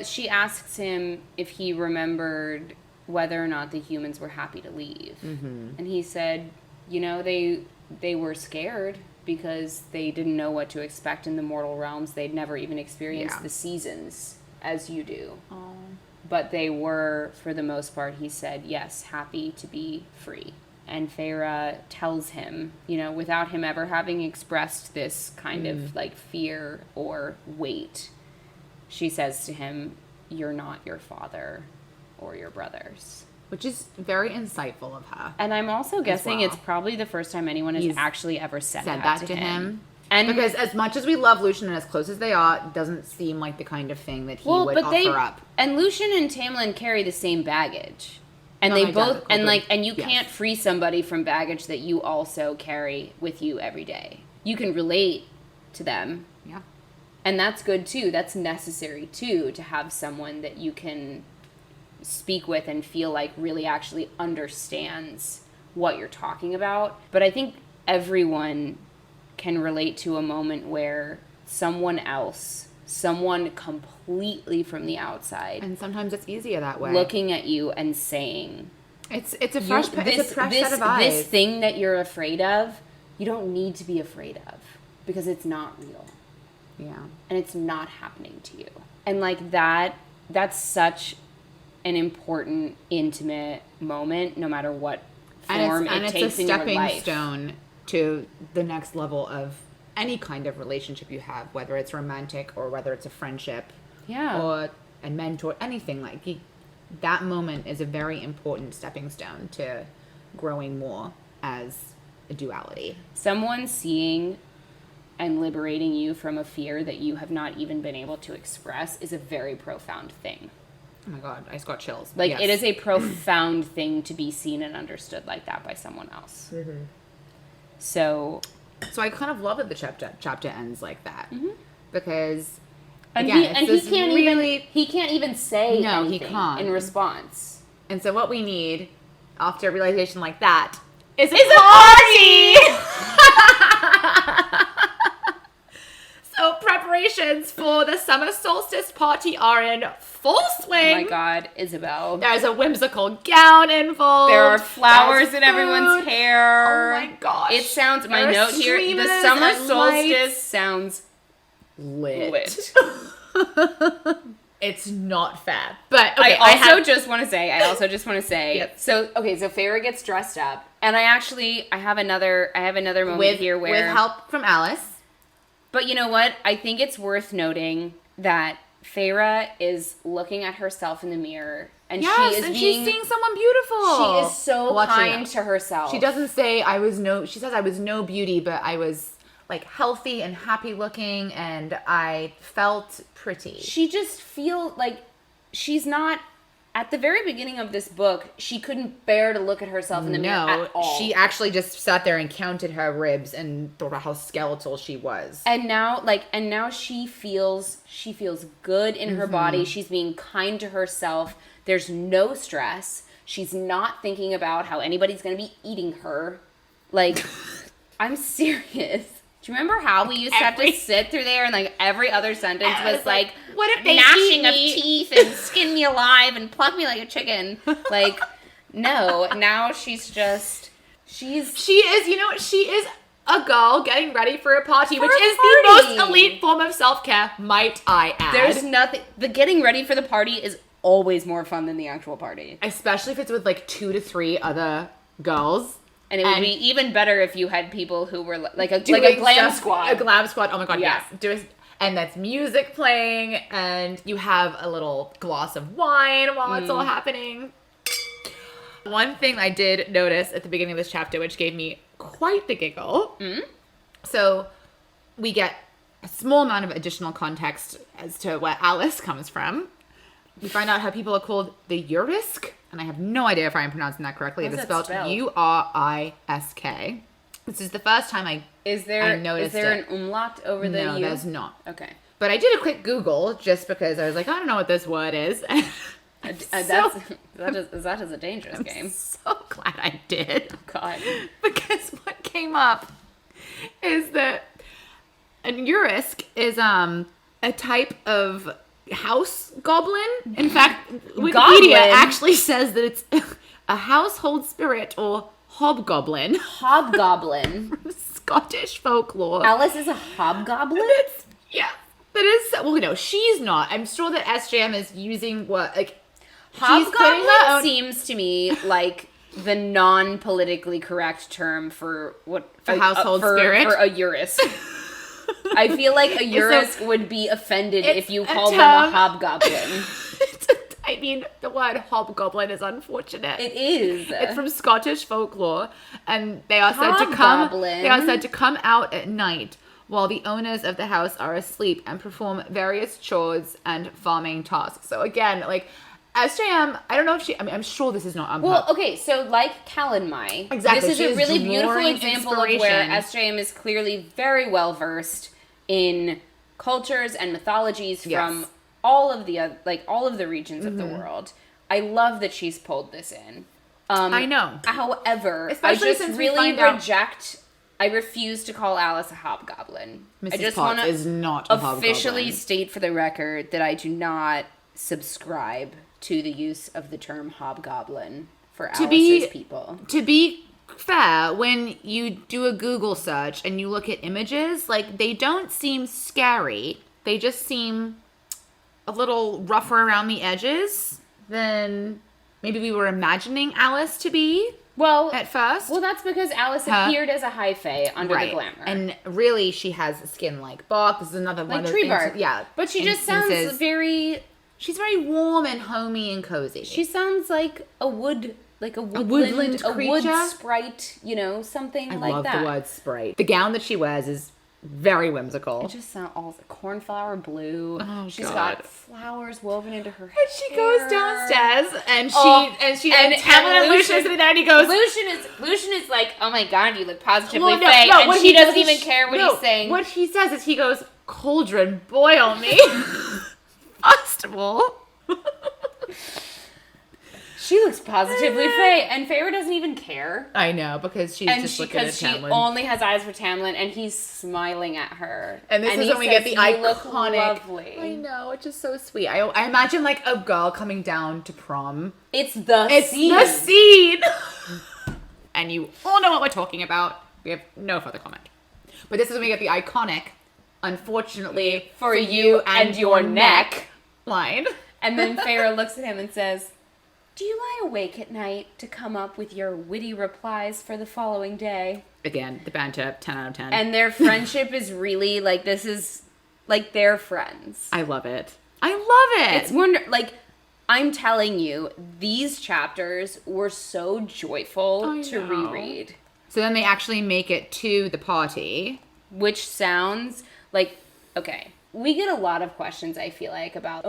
she asks him if he remembered whether or not the humans were happy to leave. And he said, they were scared because they didn't know what to expect in the mortal realms. They'd never even experienced the seasons as you do. Oh. But they were, for the most part, he said, yes, happy to be free. And Feyre tells him, without him ever having expressed this kind of like fear or weight, she says to him, "You're not your father or your brothers." Which is very insightful of her. And I'm also guessing it's probably the first time anyone has actually ever said that to him. And because as much as we love Lucian and as close as they are, it doesn't seem like the kind of thing that he would offer up. And Lucian and Tamlin carry the same baggage. And they both and you can't free somebody from baggage that you also carry with you every day. You can relate to them. Yeah. And that's good too. That's necessary too, to have someone that you can speak with and feel like really actually understands what you're talking about. But I think everyone can relate to a moment where someone completely from the outside, and sometimes it's easier that way, looking at you and saying, it's a fresh set of eyes. This thing that you're afraid of, you don't need to be afraid of, because it's not real. Yeah. And it's not happening to you. And like that's such an important, intimate moment, no matter what form it takes in your life. And it's a stepping stone to the next level of any kind of relationship you have, whether it's romantic or whether it's a friendship, or a mentor, anything that moment is a very important stepping stone to growing more as a duality. Someone seeing and liberating you from a fear that you have not even been able to express is a very profound thing. Oh my God, I just got chills. It is a profound thing to be seen and understood like that by someone else. Mm-hmm. So So I kind of love that the chapter ends like that. Because, And again, he can't even say No, he anything can't. in response. And so what we need, after a realization like that, is a party! So preparations for the summer solstice party are in full swing. Oh my God, Isabel. There's a whimsical gown involved. There are flowers in everyone's hair. Oh my gosh. It sounds, my There are note here, the streamers summer and solstice lights. sounds lit. It's not fair. But okay, I also just want to say, Yep. so Feyre gets dressed up, and I have another moment here where with help from Alice. But you know what? I think it's worth noting that Feyre is looking at herself in the mirror, and She's seeing someone beautiful. She is so kind to herself. She doesn't say she says I was no beauty, but I was like healthy and happy looking, and I felt pretty. She just feels like she's not. At the very beginning of this book, she couldn't bear to look at herself in the mirror at all. She actually just sat there and counted her ribs and thought about how skeletal she was. And now she feels good in her body. She's being kind to herself. There's no stress. She's not thinking about how anybody's going to be eating her. Like, I'm serious. Do you remember how we used to have to sit through there and like every other sentence was like, what if they gnashing eat of me? teeth and skin me alive and pluck me like a chicken? Like, no, now she is, she is a girl getting ready for a party, which is party. the most elite form of self-care, might I add. There's nothing, the getting ready for the party is always more fun than the actual party. Especially if it's with like 2 to 3 other girls. And it would be even better if you had people who were like a glam squad. A glam squad. Oh my God, Yeah. yes. And that's music playing, and you have a little glass of wine while it's all happening. One thing I did notice at the beginning of this chapter, which gave me quite the giggle. So we get a small amount of additional context as to where Alice comes from. We find out how people are called the Urisk, and I have no idea if I am pronouncing that correctly. It is spelled Urisk. This is the first time I noticed Is there it. an umlaut over the U? No, there's not. Okay. But I did a quick Google just because I was like, I don't know what this word is. That is a dangerous game. So glad I did. God. Because what came up is that an Urisk is a type of house goblin. In fact, Wikipedia actually says that it's a household spirit or hobgoblin. Hobgoblin. Scottish folklore. Alice is a hobgoblin? That is, well, no, she's not. I'm sure that SJM is using Hobgoblin seems to me like the non-politically correct term for household spirit? For a Urisk. I feel like a Urisk would be offended if you called them a hobgoblin. I mean, the word hobgoblin is unfortunate. It is. It's from Scottish folklore, and they are said to come out at night while the owners of the house are asleep and perform various chores and farming tasks. So again, like SJM, I don't know if I'm sure this is not on Well, okay, so like Calanmai, exactly. This is a really beautiful example of where SJM is clearly very well versed in cultures and mythologies from all of the regions of the world. I love that she's pulled this in. I know. However, especially since I refuse to call Alice a hobgoblin. Mrs. I just Potts want is not a officially hobgoblin. state for the record that I do not subscribe to the use of the term hobgoblin for Alice's people. To be fair, when you do a Google search and you look at images, like, they don't seem scary. They just seem a little rougher around the edges than maybe we were imagining Alice to be. Well, at first. Well, that's because Alice appeared as a high fae under the glamour. And really, she has skin like bark. This is another one of the tree bark. Things, yeah. But she just sounds very... She's very warm and homey and cozy. She sounds like a woodland creature. A wood sprite, something like that. I love the word sprite. The gown that she wears is Very whimsical. It just sounds all cornflower blue. Oh, She's God. got flowers woven into her hair. And she goes downstairs and and Tamlin and Lucian are sitting there and he goes, Lucian is like, oh my God, you look positively well, fey, and what she he doesn't does is even care what he's saying. What he says is he goes, cauldron, boil me. First of all. She looks positively fey, and Feyre doesn't even care. I know, because she's just looking at Tamlin. Because she only has eyes for Tamlin, and he's smiling at her. And this is when we get the iconic. Look lovely. I know, it's just so sweet. I imagine like a girl coming down to prom. It's the scene. And you all know what we're talking about. We have no further comment. But this is when we get the iconic, unfortunately for you and your neck line. And then Feyre looks at him and says, do you lie awake at night to come up with your witty replies for the following day? Again, the banter, 10 out of 10. And their friendship is really, like, this is, like, they're friends. I love it. I love it. It's like, I'm telling you, these chapters were so joyful to reread. So then they actually make it to the party. Which sounds like, okay, we get a lot of questions, I feel like, about,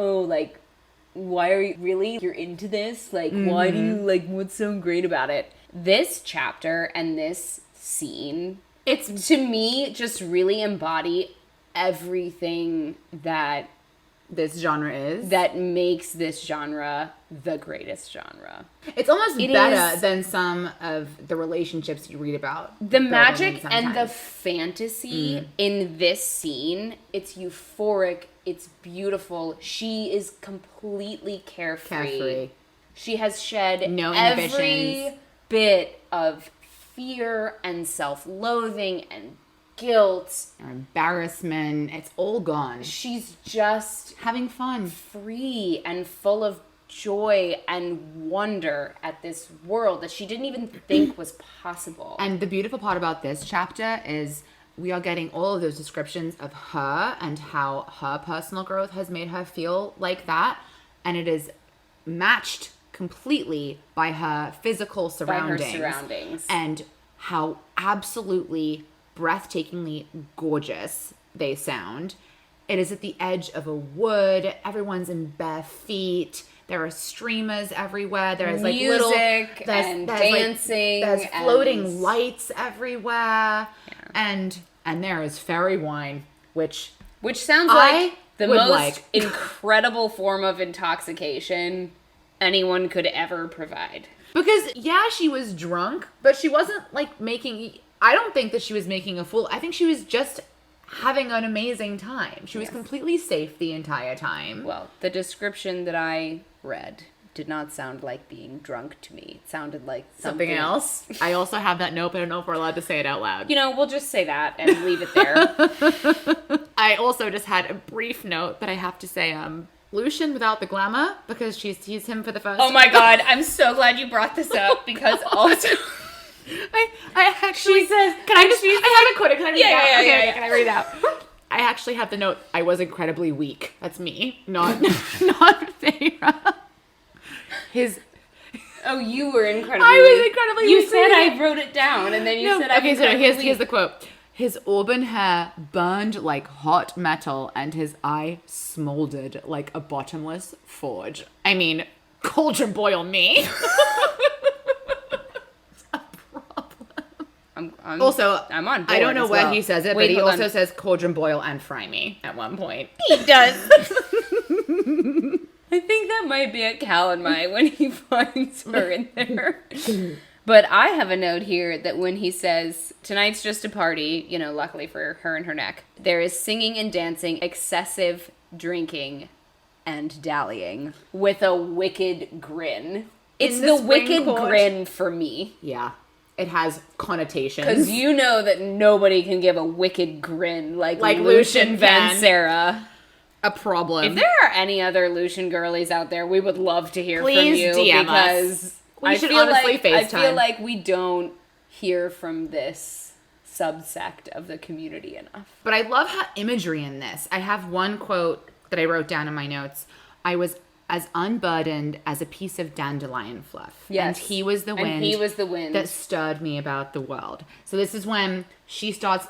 why are you really, you're into this? Like, why do you, like, what's so great about it? This chapter and this scene, it's, to me, just really embody everything that this genre is. That makes this genre the greatest genre. It's almost better than some of the relationships you read about. The magic and the fantasy in this scene, it's euphoric, it's beautiful. She is completely carefree. She has shed no every bit of fear and self-loathing and guilt. Or embarrassment. It's all gone. She's just having fun. Free and full of joy and wonder at this world that she didn't even think was possible. And the beautiful part about this chapter is we are getting all of those descriptions of her and how her personal growth has made her feel like that. And it is matched completely by her physical surroundings. By her surroundings. And how absolutely breathtakingly gorgeous they sound. It is at the edge of a wood. Everyone's in bare feet. There are streamers everywhere. There's like little and dancing. There's floating lights everywhere. Yeah. And there is fairy wine, which sounds like the most incredible form of intoxication anyone could ever provide. Because yeah, she was drunk, but she wasn't like making. I don't think that she was making a fool. I think she was just having an amazing time. She was completely safe the entire time. Well, the description that I read did not sound like being drunk to me. It sounded like something else. I also have that note, but I don't know if we're allowed to say it out loud. You know, we'll just say that and leave it there. I also just had a brief note that I have to say, Lucian without the glamour, because she sees him for the first time. Oh my God, I'm so glad you brought this up, because also... I actually says, I have it quoted. Can I read it out? Okay, can I read it out? I actually have the note, I was incredibly weak. That's me, not Feyre. Oh, you were incredibly I was incredibly weak. You said I wrote it down, and then you said I was incredibly weak. Here's the quote. His auburn hair burned like hot metal, and his eye smoldered like a bottomless forge. I mean, cauldron boil me. I'm on board. I don't know where he says it, but he also says cauldron boil and fry me at one point. He does. I think that might be at Calanmai when he finds her in there. But I have a note here that when he says, tonight's just a party, you know, luckily for her and her neck, there is singing and dancing, excessive drinking, and dallying with a wicked grin. It's the wicked grin for me. Yeah. It has connotations. Because you know that nobody can give a wicked grin like Lucian Van Sarah. A problem. If there are any other Lucian girlies out there, we would love to hear from you. DM because us. I feel like we don't hear from this subsect of the community enough. But I love her imagery in this. I have one quote that I wrote down in my notes. I was as unburdened as a piece of dandelion fluff. Yes. And he was the wind. And he was the wind that stirred me about the world. So this is when she starts,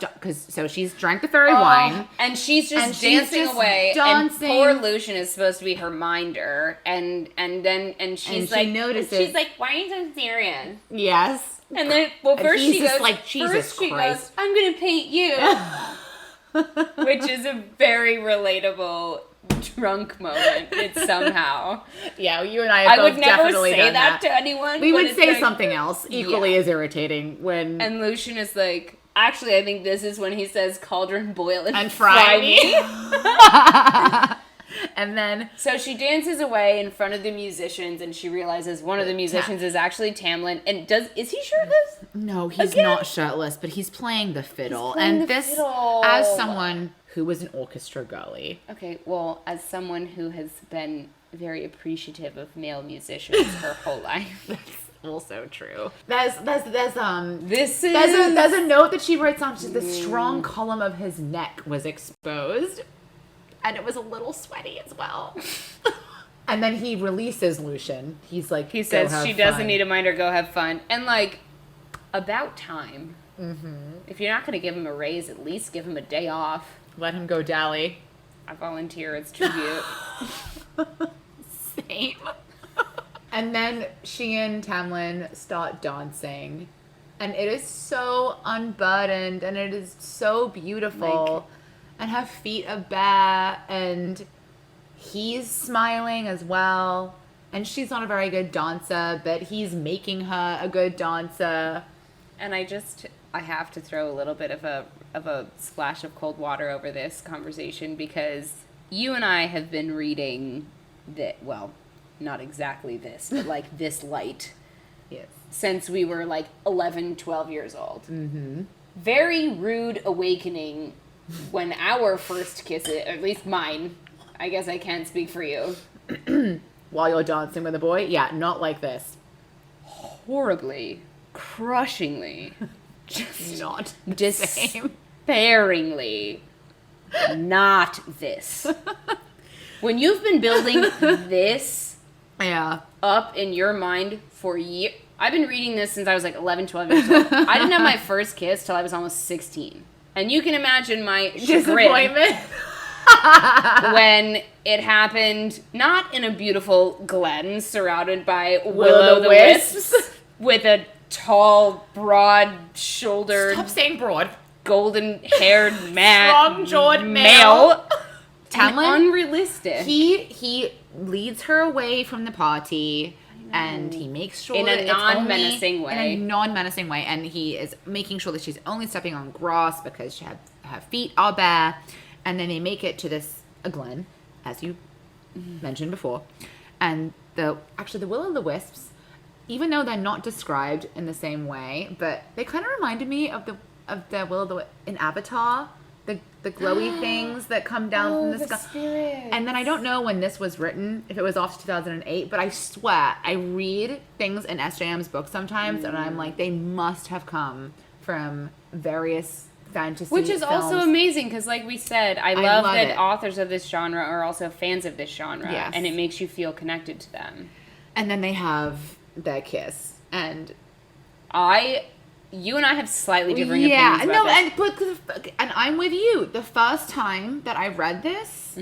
so she's drank the fairy wine. And she's just And she's dancing just away. dancing. And poor Lucian is supposed to be her minder. And she's she notices. She's like, why are you so serious? Yes. And then, well, first he's she just goes, like, Jesus Christ. I'm going to paint you. Which is a very relatable drunk moment. It's somehow. Yeah, you and I have I both would never definitely say done that to anyone. We but would it's say like, something else equally as irritating when... And Lucian is like, actually, I think this is when he says, cauldron boil and fry me. And then... So she dances away in front of the musicians, and she realizes one of the musicians is actually Tamlin. And is he shirtless? No, he's not shirtless, but he's playing the fiddle. Fiddle. As someone who was an orchestra girly. Okay, well, as someone who has been very appreciative of male musicians her whole life. That's also true. There's a note that she writes on. The strong column of his neck was exposed. And it was a little sweaty as well. And then he releases Lucian. He's like, he says she doesn't need a minder, go have fun. And like, about time. Mm-hmm. If you're not going to give him a raise, at least give him a day off. Let him go dally. I volunteer as tribute. Same. And then she and Tamlin start dancing. And it is so unburdened and it is so beautiful. And her feet are bare, and he's smiling as well. And she's not a very good dancer, but he's making her a good dancer. And I have to throw a little bit of a splash of cold water over this conversation, because you and I have been reading well, not exactly this, but like this light. Yes. Since we were like 11, 12 years old. Mm-hmm. Very rude awakening when our first kiss, or at least mine, I guess I can't speak for you. While you're dancing with a boy? Yeah, not like this. Horribly, crushingly, just not despairingly not this. When you've been building this up in your mind for years. I've been reading this since I was like 11, 12 years old. I didn't have my first kiss till I was almost 16. And you can imagine my chagrin when it happened, not in a beautiful glen surrounded by will-o'-the-wisps with a tall, broad-shouldered... Stop saying broad. Golden-haired man. Strong-jawed male. Tamlin, unrealistic. He leads her away from the party... And he makes sure in a non-menacing way. In a non-menacing way. And he is making sure that she's only stepping on grass because her feet are bare. And then they make it to a glen, as you mentioned before. And the will-o'-the-wisps, even though they're not described in the same way, but they kind of reminded me of the will-o'-the-wisp in Avatar. The glowy things that come down from the sky. Spirits. And then I don't know when this was written, if it was after 2008, but I swear, I read things in SJM's books sometimes, and I'm like, they must have come from various fantasy Which is films. also amazing, because like we said, I love that authors of this genre are also fans of this genre, and it makes you feel connected to them. And then they have their kiss, and... You and I have slightly differing opinions about this. And I'm with you. The first time that I read this,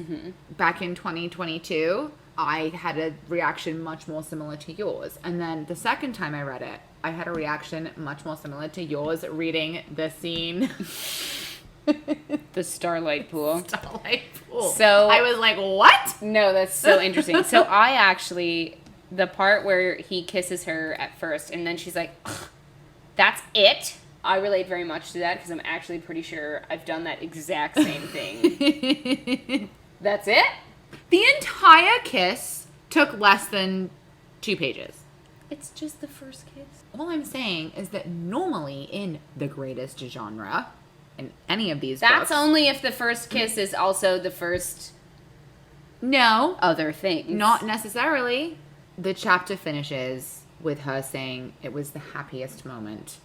back in 2022, I had a reaction much more similar to yours. And then the second time I read it, I had a reaction much more similar to yours reading the scene. The Starlight Pool. So I was like, what? No, that's so interesting. So I actually, the part where he kisses her at first, and then she's like... That's it. I relate very much to that because I'm actually pretty sure I've done that exact same thing. That's it? The entire kiss took less than 2 pages. It's just the first kiss. All I'm saying is that normally in the greatest genre, in any of these books... That's only if the first kiss is also the first... No. Other things. Not necessarily. The chapter finishes... with her saying, it was the happiest moment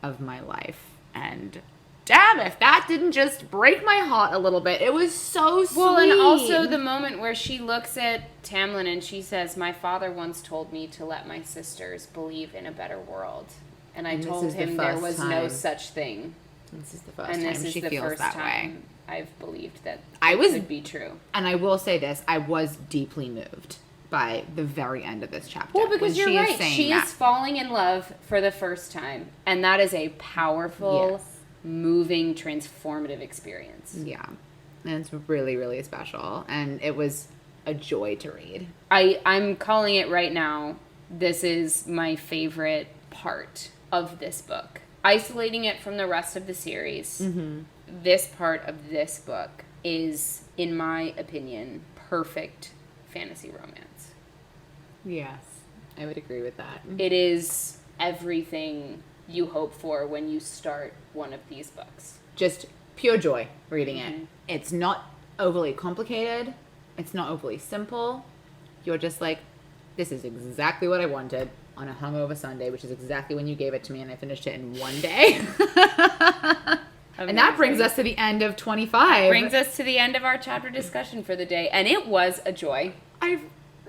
of my life, and damn, if that didn't just break my heart a little bit. It was so sweet. Well, and also the moment where she looks at Tamlin and she says, my father once told me to let my sisters believe in a better world. And I told him there was no such thing. This is the first time she feels that way. I've believed that could be true. And I will say this, I was deeply moved by the very end of this chapter. Well, because you're right. She is falling in love for the first time. And that is a powerful, moving, transformative experience. Yeah. And it's really, really special. And it was a joy to read. I'm calling it right now. This is my favorite part of this book. Isolating it from the rest of the series, this part of this book is, in my opinion, perfect fantasy romance. Yes, I would agree with that. It is everything you hope for when you start one of these books. Just pure joy reading it. It's not overly complicated. It's not overly simple. You're just like, this is exactly what I wanted on a hungover Sunday, which is exactly when you gave it to me, and I finished it in one day. And that brings us to the end of 25. Brings us to the end of our chapter discussion for the day, and it was a joy. I've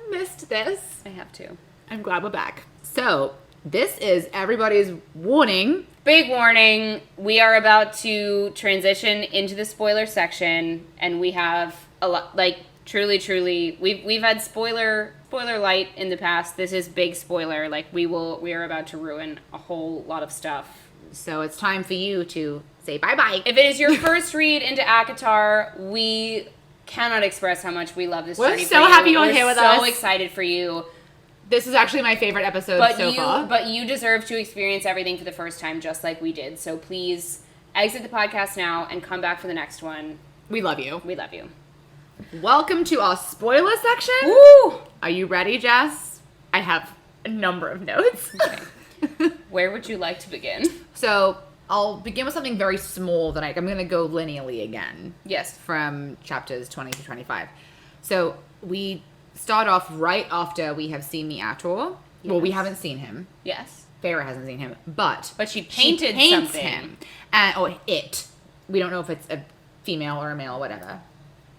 missed this. I have to. I'm glad we're back. So, this is everybody's warning. Big warning. We are about to transition into the spoiler section, and we have a lot, like, truly, we've had spoiler light in the past. This is big spoiler. Like, we are about to ruin a whole lot of stuff. So it's time for you to say bye-bye. If it is your first read into ACOTAR, we cannot express how much we love this journey. We're so happy you're here with us. So excited for you. This is actually my favorite episode so far. But you deserve to experience everything for the first time, just like we did. So please exit the podcast now and come back for the next one. We love you. We love you. Welcome to our spoiler section. Woo! Are you ready, Jess? I have a number of notes. Okay. Where would you like to begin? So I'll begin with something very small that I'm going to go linearly again. Yes. From chapters 20 to 25. So we start off right after we have seen the Ator. Yes. Well, we haven't seen him. Yes. Farrah hasn't seen him, but she paints something. Him. And, it. We don't know if it's a female or a male, whatever.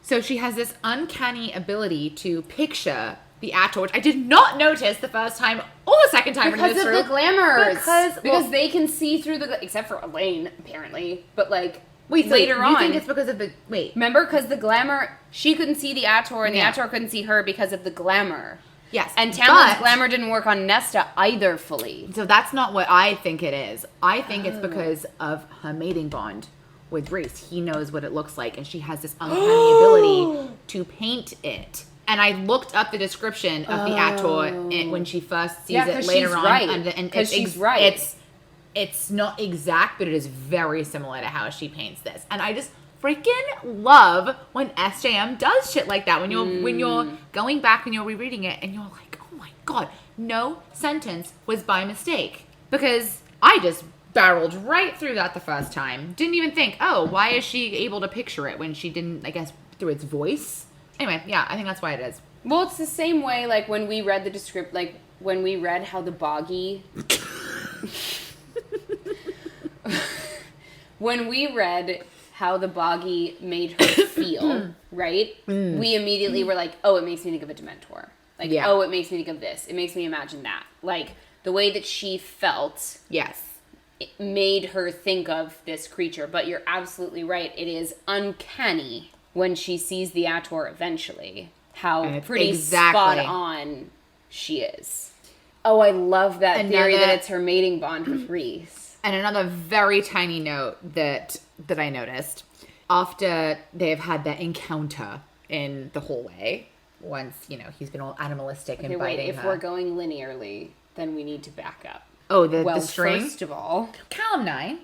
So she has this uncanny ability to picture the Ator, which I did not notice the first time or the second time. Because of the glamours. Because they can see through except for Elaine, apparently. But, wait, so later on. You think it's because of the... Wait. Remember? Because the glamour... She couldn't see the Ator, and the Ator couldn't see her because of the glamour. Yes. And Tamlin's glamour didn't work on Nesta either fully. So that's not what I think it is. I think it's because of her mating bond with Rhys. He knows what it looks like, and she has this uncanny ability to paint it. And I looked up the description of the Ator when she first sees it later on. Right. Because she's right. It's not exact, but it is very similar to how she paints this. And I just freaking love when SJM does shit like that. When you're going back and you're rereading it and you're like, oh my god, no sentence was by mistake. Because I just barreled right through that the first time. Didn't even think, oh, why is she able to picture it when she didn't, I guess, through its voice? Anyway, yeah, I think that's why it is. Well, it's the same way, when we read the when we read how the Boggy... when we read how the Boggy made her feel, right? We immediately were like, oh, it makes me think of a Dementor. Oh, it makes me think of this. It makes me imagine that. The way that she felt... Yes. It made her think of this creature. But you're absolutely right. It is uncanny when she sees the Ator eventually, how pretty spot on she is. Oh, I love that theory that it's her mating bond with Rhys. And another very tiny note that I noticed, after they've had that encounter in the hallway, once, he's been all animalistic and biting her. If we're going linearly, then we need to back up. Oh, the string? First of all, Calanmai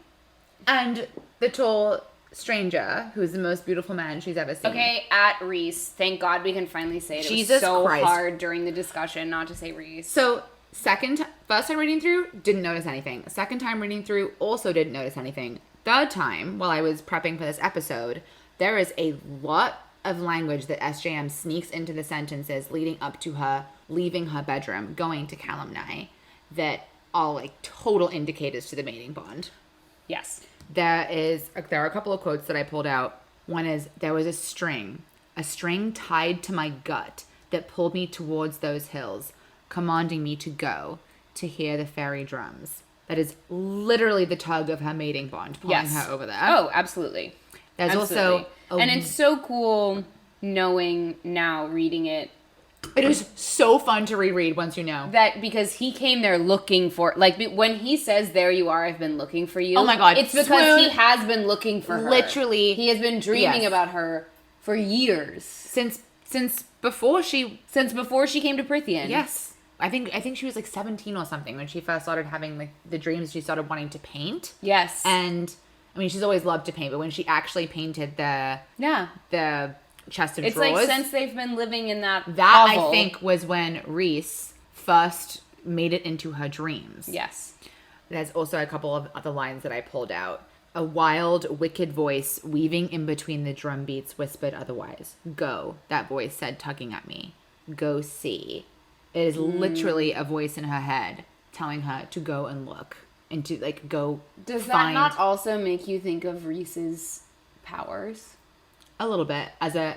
and the tall stranger who's the most beautiful man she's ever seen. Okay, at Rhys. Thank God we can finally say it. Jesus was so Christ. hard during the discussion not to say Rhys. So, first time reading through, didn't notice anything. Second time reading through, also didn't notice anything. Third time, while I was prepping for this episode, there is a lot of language that SJM sneaks into the sentences leading up to her leaving her bedroom, going to Calanmai, that are total indicators to the mating bond. Yes. There are a couple of quotes that I pulled out. One is, there was a string tied to my gut that pulled me towards those hills, commanding me to go, to hear the fairy drums. That is literally the tug of her mating bond, pulling her over there. Oh, absolutely. There's Absolutely. also... And it's so cool knowing now, reading it. It is so fun to reread once you know. That because he came there looking for... Like, when he says, there you are, I've been looking for you. Oh my God. It's because he has been looking for her. Literally. He has been dreaming about her for years. Since before she... Since before she came to Prithian. Yes. I think she was like 17 or something when she first started having like the dreams. She started wanting to paint. Yes. And I mean, she's always loved to paint, but when she actually painted the chest of drawers, it's like since they've been living in that hovel, I think was when Rhys first made it into her dreams. Yes. There's also a couple of other lines that I pulled out. A wild, wicked voice weaving in between the drum beats whispered otherwise. Go, that voice said, tugging at me. Go see. It is literally a voice in her head telling her to go and look and to like go. Does that not also make you think of Rhys's powers? A little bit.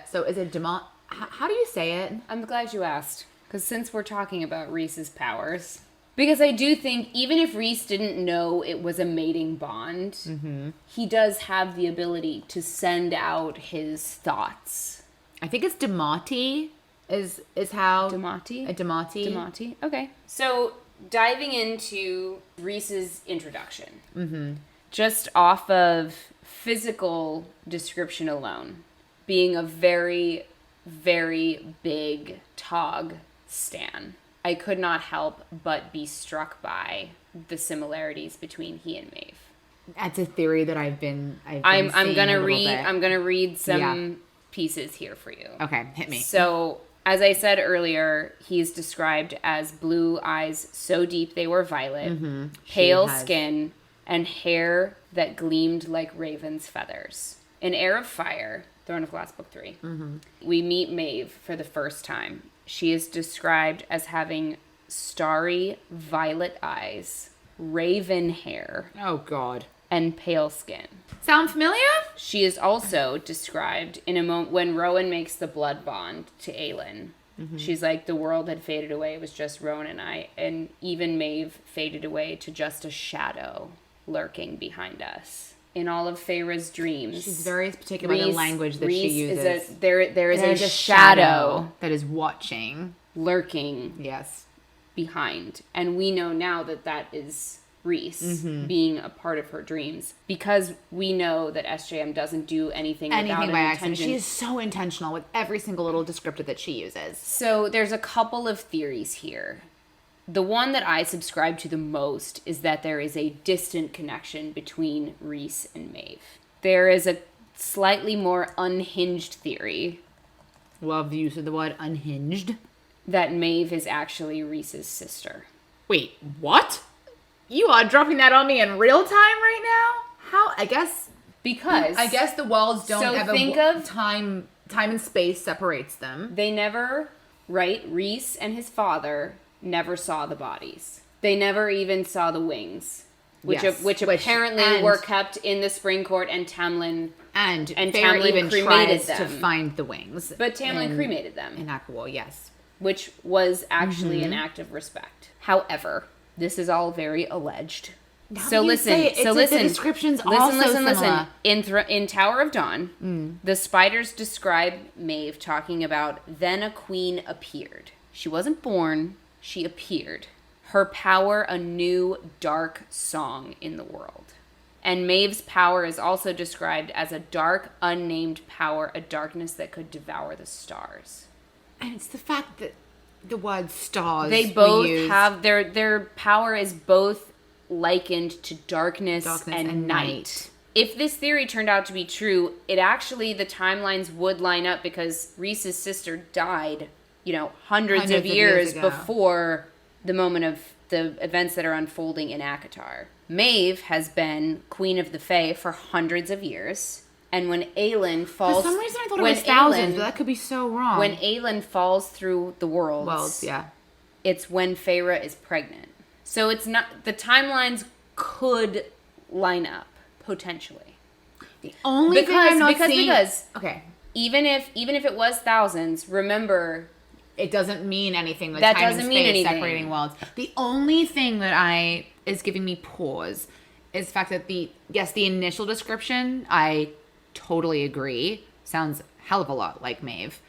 So is it demon? How do you say it? I'm glad you asked, because since we're talking about Rhys's powers, because I do think even if Rhys didn't know it was a mating bond, he does have the ability to send out his thoughts. I think it's Demati. Is how... Demati? Demati. Okay. So, diving into Rhys's introduction. Just off of physical description alone, being a very, very big Tog stan, I could not help but be struck by the similarities between he and Maeve. That's a theory that I'm gonna read some pieces here for you. Okay, hit me. So, as I said earlier, he's described as blue eyes so deep they were violet, pale skin, and hair that gleamed like raven's feathers. An Heir of Fire, Throne of Glass, Book 3. We meet Maeve for the first time. She is described as having starry violet eyes, raven hair. Oh, God. And pale skin. Sound familiar? She is also described in a moment when Rowan makes the blood bond to Aelin. She's like, the world had faded away. It was just Rowan and I. And even Maeve faded away to just a shadow lurking behind us. In all of Feyre's dreams. She's very particular about the language that she uses. There is a shadow that is watching. Lurking. Yes. Behind. And we know now that that is Rhys being a part of her dreams, because we know that SJM doesn't do anything without an by accident. intention. She is so intentional with every single little descriptor that she uses. So there's a couple of theories here. The one that I subscribe to the most is that there is a distant connection between Rhys and Maeve. There is a slightly more unhinged theory. Love the use of the word unhinged. That Maeve is actually Rhys's sister. Wait, what? You are dropping that on me in real time right now? How? I guess the worlds don't have think of time and space separates them. They never, right? Rhys and his father never saw the bodies. They never even saw the wings, which apparently were kept in the Spring Court, and Tamlin Feyre even cremated tries them to find the wings. But Tamlin cremated them in Aquawar, yes, which was actually an act of respect. However, this is all very alleged. Listen. The descriptions listen. In Tower of Dawn, the spiders describe Maeve talking about, then a queen appeared. She wasn't born, she appeared. Her power, a new dark song in the world. And Maeve's power is also described as a dark, unnamed power, a darkness that could devour the stars. And it's the fact that the word stars, they both have their power is both likened to darkness and night. If this theory turned out to be true, the timelines would line up, because Rhys's sister died, hundreds of years before the moment of the events that are unfolding in ACOTAR. Maeve has been Queen of the Fae for hundreds of years. And when Aelin falls... For some reason I thought it was thousands, but that could be so wrong. When Aelin falls through the worlds, it's when Feyre is pregnant. So it's not... The timelines could line up. Potentially. The only thing I'm not seeing... Because okay. Even if it was thousands, remember... It doesn't mean anything. That doesn't mean anything. Separating worlds. The only thing that is giving me pause is the fact that the initial description, I totally agree, sounds hell of a lot like Maeve.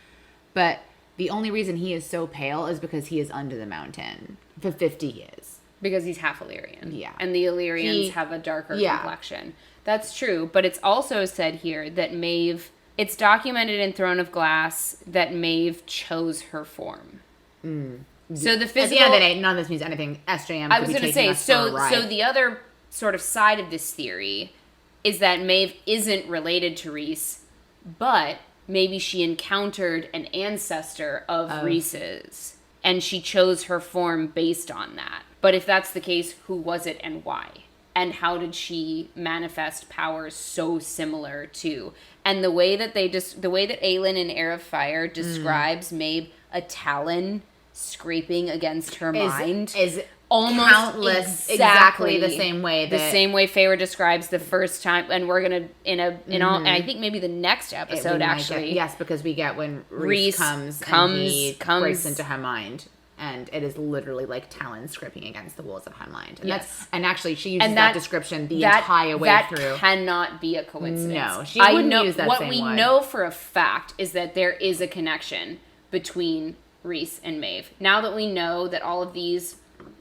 But the only reason he is so pale is because he is under the mountain for 50 years. Because he's half Illyrian. Yeah. And the Illyrians have a darker complexion. That's true. But it's also said here that Maeve... It's documented in Throne of Glass that Maeve chose her form. So the physical... At the end of the day, none of this means anything. SJM I was going to say, so the other sort of side of this theory is that Maeve isn't related to Rhys, but maybe she encountered an ancestor of Rhys's, and she chose her form based on that. But if that's the case, who was it and why? And how did she manifest powers so similar to? And the way that Aelin in Heir of Fire describes Maeve, a talon scraping against her mind is almost countless, exactly the same way Feyre describes the first time. And we're gonna and I think maybe the next episode actually. Yes, because we get when Rhys comes and he breaks into her mind. And it is literally like talons scraping against the walls of her mind. And actually she uses that description the entire way through. That cannot be a coincidence. No, she wouldn't use that what same we way. know for a fact is that there is a connection between Rhys and Maeve. Now that we know that all of these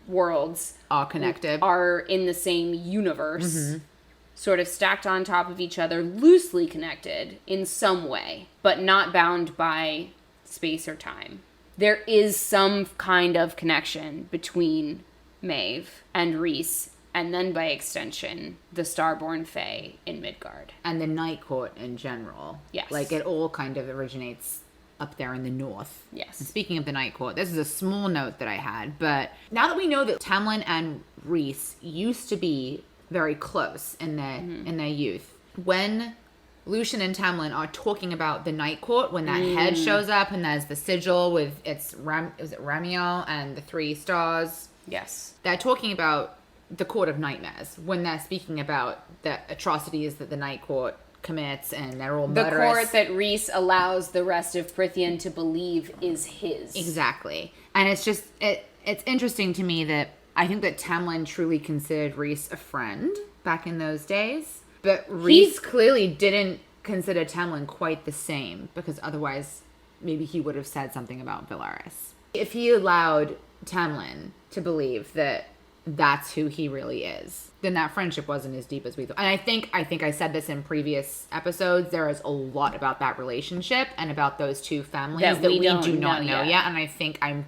worlds are connected, are in the same universe, sort of stacked on top of each other, loosely connected in some way, but not bound by space or time. There is some kind of connection between Maeve and Rhys, and then by extension, the Starborn Fae in Midgard. And the Night Court in general. Yes. Like, it all kind of originates up there in the north. Yes. And speaking of the Night Court, this is a small note that I had, but now that we know that Tamlin and Rhys used to be very close in their youth, when Lucien and Tamlin are talking about the Night Court, when that head shows up and there's the sigil with is it Ramiel and the 3 stars? Yes. They're talking about the Court of Nightmares when they're speaking about the atrocities that the Night Court commits, and they're all murderous. The court that Rhys allows the rest of Prythian to believe is his. Exactly. And it's just, it's interesting to me that I think that Tamlin truly considered Rhys a friend back in those days. But Rhys clearly didn't consider Tamlin quite the same, because otherwise maybe he would have said something about Velaris. If he allowed Tamlin to believe that that's who he really is, then that friendship wasn't as deep as we thought. And I think I said this in previous episodes, there is a lot about that relationship and about those two families that we do not know yet. And I think I'm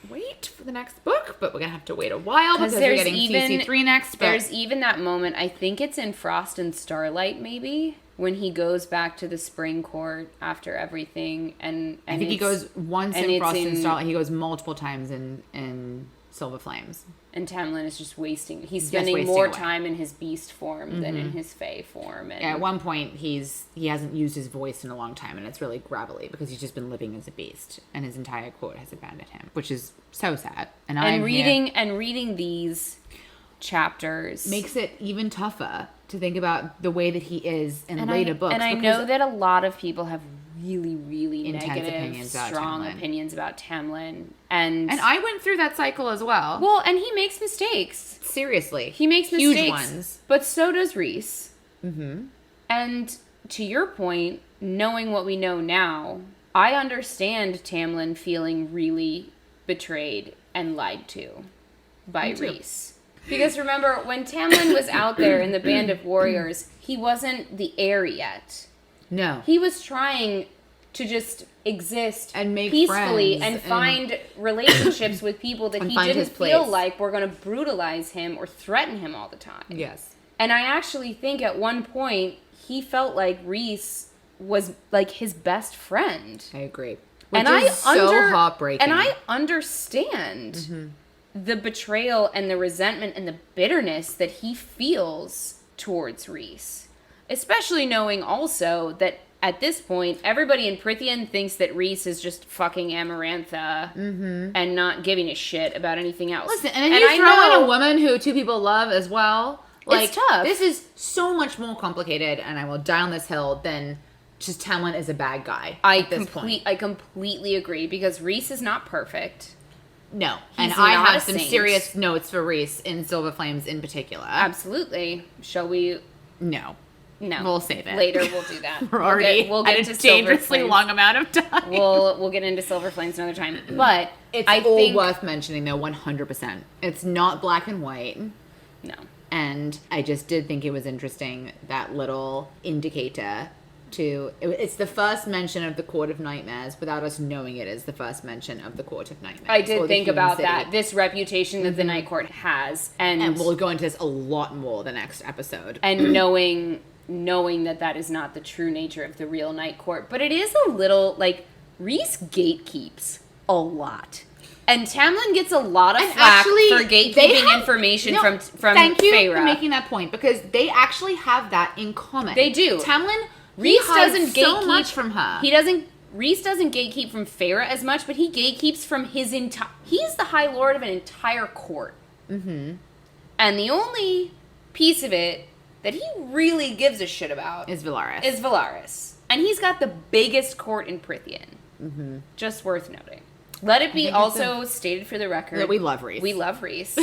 wait for the next book, but we're gonna have to wait a while because we're getting CC3 next. But there's even that moment, I think it's in Frost and Starlight maybe, when he goes back to the Spring Court after everything, and I think he goes once in Frost and Starlight. He goes multiple times in Silver Flames. And Tamlin is just wasting. He's spending more time in his beast form than in his fae form. And at one point, he hasn't used his voice in a long time, and it's really gravelly because he's just been living as a beast, and his entire court has abandoned him, which is so sad. And reading these chapters makes it even tougher to think about the way that he is in later books. And I know that a lot of people have really, really negative, strong opinions about Tamlin. And I went through that cycle as well. Well, and he makes mistakes. Seriously. He makes huge mistakes. Ones. But so does Rhys. Mm-hmm. And to your point, knowing what we know now, I understand Tamlin feeling really betrayed and lied to by Rhys. Because remember, when Tamlin was out there in the band of warriors, he wasn't the heir yet. No. He was trying to just exist and make peacefully and find relationships with people that he didn't feel like were going to brutalize him or threaten him all the time. Yes. And I actually think at one point he felt like Rhys was like his best friend. I agree. Which is so heartbreaking. And I understand the betrayal and the resentment and the bitterness that he feels towards Rhys. Especially knowing also that at this point, everybody in Prythian thinks that Rhys is just fucking Amarantha and not giving a shit about anything else. Listen, and then you throw in a woman who 2 people love as well. Like, it's tough. This is so much more complicated, and I will die on this hill than just Tamlin is a bad guy at this point. I completely agree, because Rhys is not perfect. No. He's And I not have a some saint. serious notes for Rhys in Silver Flames in particular. Absolutely. Shall we? No. No. We'll save it. Later we'll do that. We're already we'll get at to a Silver dangerously Flames. long amount of time. We'll get into Silver Flames another time. But It's I all think worth mentioning, though, 100%. It's not black and white. no. And I just did think it was interesting, that little indicator it's the first mention of the Court of Nightmares without us knowing it is the first mention of the Court of Nightmares. I did or the think Human about City. that. This reputation that the Night Court has, And we'll go into this a lot more the next episode. and knowing that is not the true nature of the real Night Court. But it is a little, like, Rhys gatekeeps a lot. And Tamlin gets a lot of flack for they gatekeeping have- information no, from Thank you Feyre. for making that point, because they actually have that in common. They do. Tamlin, Rhys hides doesn't so gatekeep much from her. Rhys doesn't gatekeep from Feyre as much, but he gatekeeps from his entire... He's the High Lord of an entire court. Mm-hmm. And the only piece of it that he really gives a shit about is Valaris. is Valaris. And he's got the biggest court in Prythian. Mm-hmm. Just worth noting. Let it be also stated for the record that we love Rhys. We love Rhys.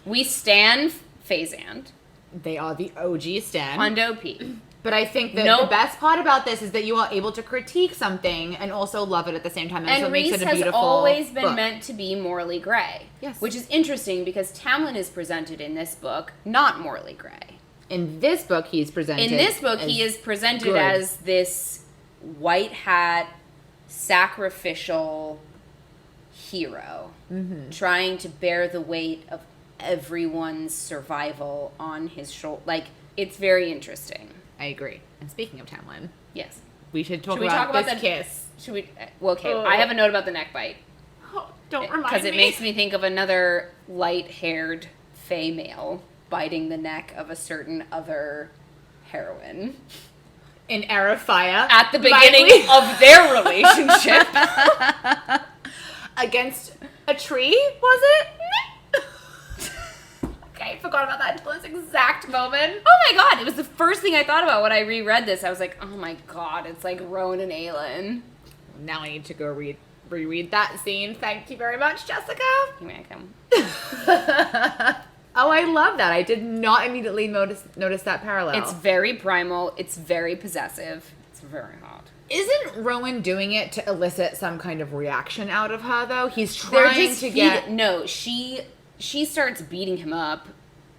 We stan Phazand. They are the OG stan. Hundo P. But I think that the best part about this is that you are able to critique something and also love it at the same time. And so it makes Rhys it a has beautiful always been book. meant to be morally gray. Yes. Which is interesting, because Tamlin is presented in this book not morally gray. In this book, he is presented He is presented good. as this white hat, sacrificial hero, trying to bear the weight of everyone's survival on his shoulder. Like, it's very interesting. I agree. And speaking of Tamlin, Yes. we should talk Should we about talk about this the kiss. Should we? Well, okay. I have a note about the neck bite. Oh, don't remind me. Because it makes me think of another light-haired fey male biting the neck of a certain other heroine. In Era of Fire. At the beginning of their relationship. Against a tree, was it? Okay, forgot about that until this exact moment. Oh my god, it was the first thing I thought about when I reread this. I was like, oh my god, it's like Rowan and Aelin. Now I need to go reread that scene. Thank you very much, Jessica. You're welcome. Oh, I love that. I did not immediately notice that parallel. It's very primal. It's very possessive. It's very hot. Isn't Rowan doing it to elicit some kind of reaction out of her, though? He's trying to get... No, she starts beating him up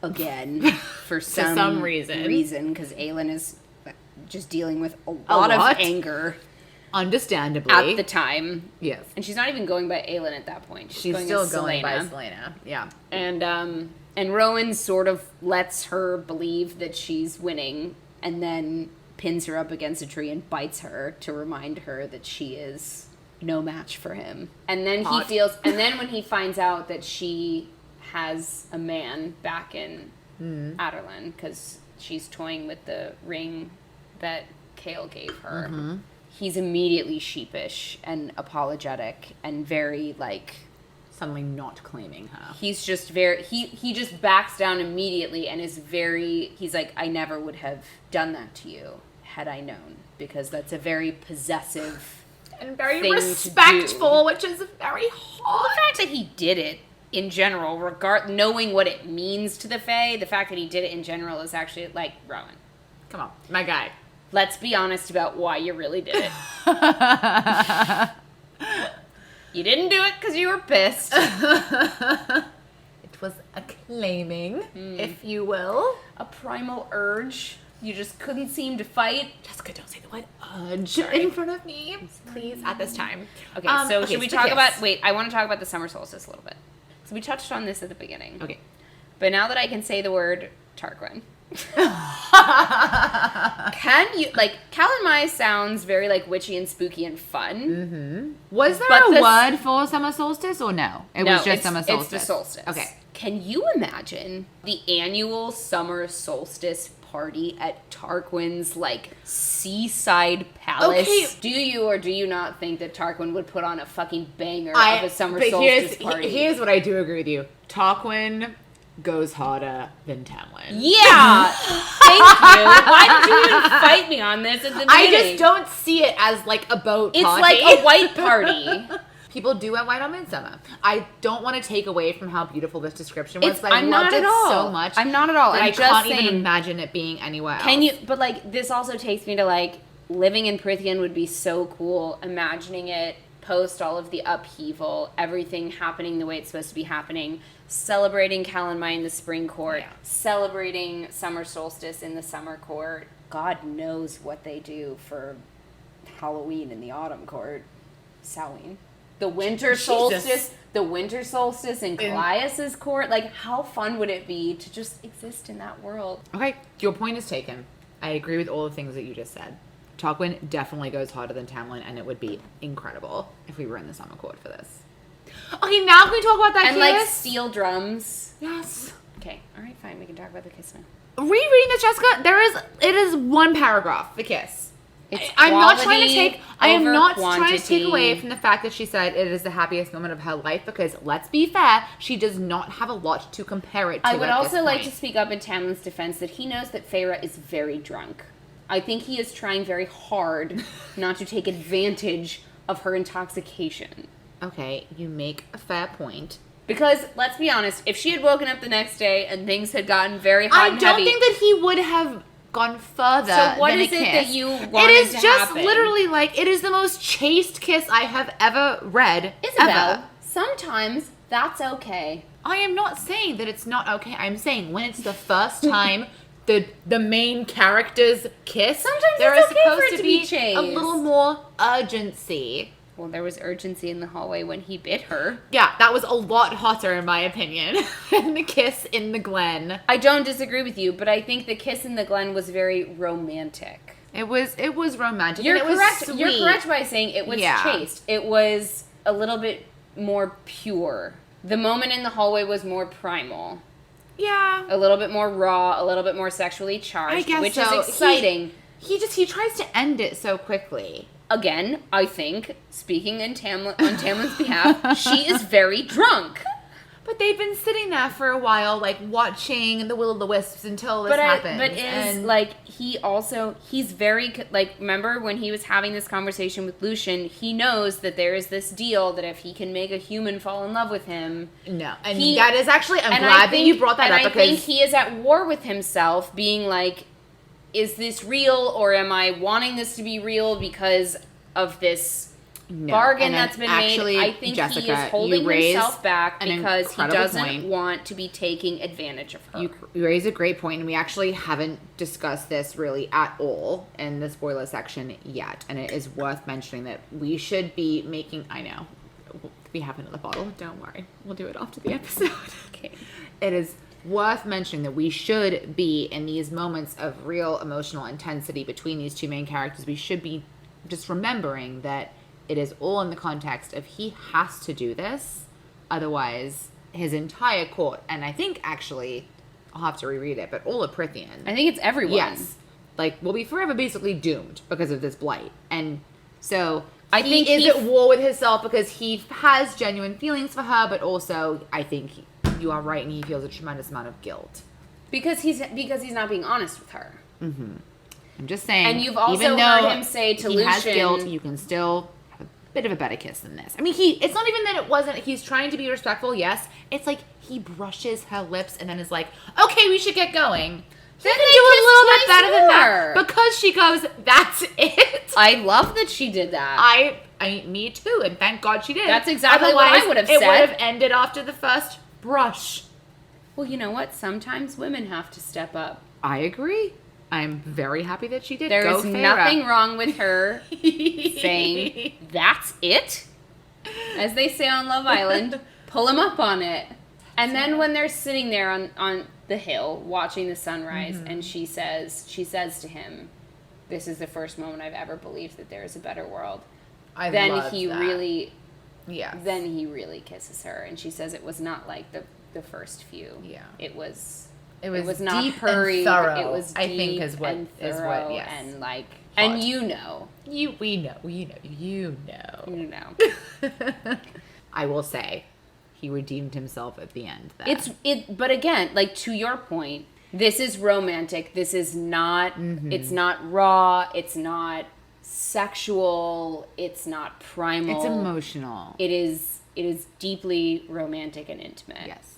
again for some reason. Because Aelin is just dealing with a lot of anger. Understandably. At the time. Yes. And she's not even going by Aelin at that point. She's still going by Selena. Yeah. And Rowan sort of lets her believe that she's winning, and then pins her up against a tree and bites her to remind her that she is no match for him. And then and then when he finds out that she has a man back in Adarlan, because she's toying with the ring that Kale gave her, he's immediately sheepish and apologetic and very, like... Suddenly not claiming her. He's just very... He just backs down immediately and is very... He's like, I never would have done that to you had I known. Because that's a very possessive and very thing respectful, which is very hard. The fact that he did it in general, knowing what it means to the Fae, the fact that he did it in general is actually, like, Rowan. Come on, my guy. Let's be honest about why you really did it. You didn't do it because you were pissed. It was a claiming, if you will. A primal urge. You just couldn't seem to fight. Jessica, don't say the word urge in front of me, please, at this time. Okay, so should we talk about... Wait, I want to talk about the summer solstice a little bit. So we touched on this at the beginning. Okay. But now that I can say the word Tarquin... Can you... Like, Calanmai sounds very, like, witchy and spooky and fun. Mm-hmm. Was there a word for summer solstice or no? It was just summer solstice. It's the solstice. Okay. Can you imagine the annual summer solstice party at Tarquin's, like, seaside palace? Okay. Do you or do you not think that Tarquin would put on a fucking banger of a summer solstice party? Here's what I do agree with you. Tarquin goes harder than Tamlin. Yeah! Thank you. Why did you even fight me on this at the beginning? I just don't see it as, like, a boat It's party. like a white party. People do wear white on Midsummer. I don't want to take away from how beautiful this description was, but I I'm loved not it at all. so much. I'm not at all. I I'm just can't saying, even imagine it being anywhere else. Can you? But like, this also takes me to like living in Prithian would be so cool. Imagining it post all of the upheaval, everything happening the way it's supposed to be happening, celebrating Calanmai in the spring court, celebrating summer solstice in the summer court. God knows what they do for Halloween in the autumn court. Samhain. The winter solstice, in Callias's court. Like, how fun would it be to just exist in that world? Okay, your point is taken. I agree with all the things that you just said. Tarquin definitely goes harder than Tamlin, and it would be incredible if we were in the summer court for this. Okay, now can we talk about that and kiss? like steel drums. Yes. Okay, all right, fine. We can talk about the kiss now. Rereading this, Jessica, it is one paragraph, the kiss. I'm not trying to take. I am not trying to take away from the fact that she said it is the happiest moment of her life, because let's be fair, she does not have a lot to compare it to. I would also like to speak up in Tamlin's defense that he knows that Feyre is very drunk. I think he is trying very hard not to take advantage of her intoxication. Okay, you make a fair point. Because, let's be honest, if she had woken up the next day and things had gotten very hot and heavy... I don't think that he would have gone further. So what than is a it kiss. that you wanted to It is just happen? literally like, it is the most chaste kiss I have ever read. Isabel, ever. sometimes that's okay. I am not saying that it's not okay. I'm saying when it's the first time the main characters kiss, sometimes there it's is okay for supposed it to be be chaste. a little more urgency. Well, there was urgency in the hallway when he bit her. Yeah, that was a lot hotter in my opinion than the kiss in the Glen. I don't disagree with you, but I think the kiss in the Glen was very romantic. It was romantic. You're and it correct. Was sweet. You're correct by saying it was chaste. It was a little bit more pure. The moment in the hallway was more primal. Yeah. A little bit more raw, a little bit more sexually charged, I guess which so. is exciting. He tries to end it so quickly. Again, I think, speaking on Tamlin's behalf, she is very drunk. But they've been sitting there for a while, like, watching the Will-o'-the-Wisps until this happens. He's very, like, remember when he was having this conversation with Lucian, he knows that there is this deal that if he can make a human fall in love with him... No, and that is actually, I'm glad that you brought that up, because... I think he is at war with himself, being like, is this real, or am I wanting this to be real because of this... bargain that's been made. I think Jessica, he is holding himself back because he doesn't want to be taking advantage of her. You raise a great point, and we actually haven't discussed this really at all in the spoiler section yet. And it is worth mentioning that we should be making... I know. We have another bottle. Don't worry. We'll do it after the episode. Okay. It is worth mentioning that we should be, in these moments of real emotional intensity between these two main characters, we should be just remembering that it is all in the context of he has to do this, otherwise his entire court, and I think actually, I'll have to reread it, but all of Prithian. I think it's everyone. Yes. Like, will be forever basically doomed because of this blight. And so I think he is at war with himself because he has genuine feelings for her, but also I think you are right, and he feels a tremendous amount of guilt. Because he's not being honest with her. Mm-hmm. I'm just saying. And you've also heard him say to Lucian... he has guilt, you can still... bit of a better kiss than this. I mean, it's not even that it wasn't, he's trying to be respectful, yes. It's like he brushes her lips and then is like, okay, we should get going. Then they do a little bit better than that. Because she goes, that's it. I love that she did that. I mean, me too, and thank God she did. That's exactly what I would have said. It would have ended after the first brush. Well, you know what? Sometimes women have to step up. I agree. I'm very happy that she did. There is nothing wrong with her saying, that's it? As they say on Love Island, pull him up on it. And then when they're sitting there on the hill watching the sunrise, and she says to him, this is the first moment I've ever believed that there is a better world. Then he really kisses her. And she says it was not like the first few. Yeah. It was not deep hurried. And thorough. It was deep, I think is what yes. And like hot. And you know. You know. I will say, he redeemed himself at the end there. But again, like, to your point, this is romantic. This is not, it's not raw. It's not sexual. It's not primal. It's emotional. It is deeply romantic and intimate. Yes.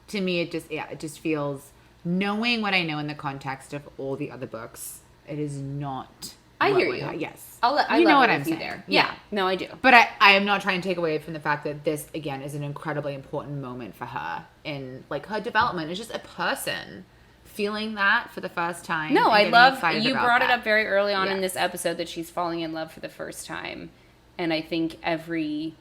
To me, it just feels, knowing what I know in the context of all the other books, it is not. I hear you. Yes. You know what I'm saying there. Yeah. No, I do. But I am not trying to take away from the fact that this, again, is an incredibly important moment for her in, like, her development. It's just a person feeling that for the first time. No, I love, you brought it that. up very early on in this episode that she's falling in love for the first time. And I think and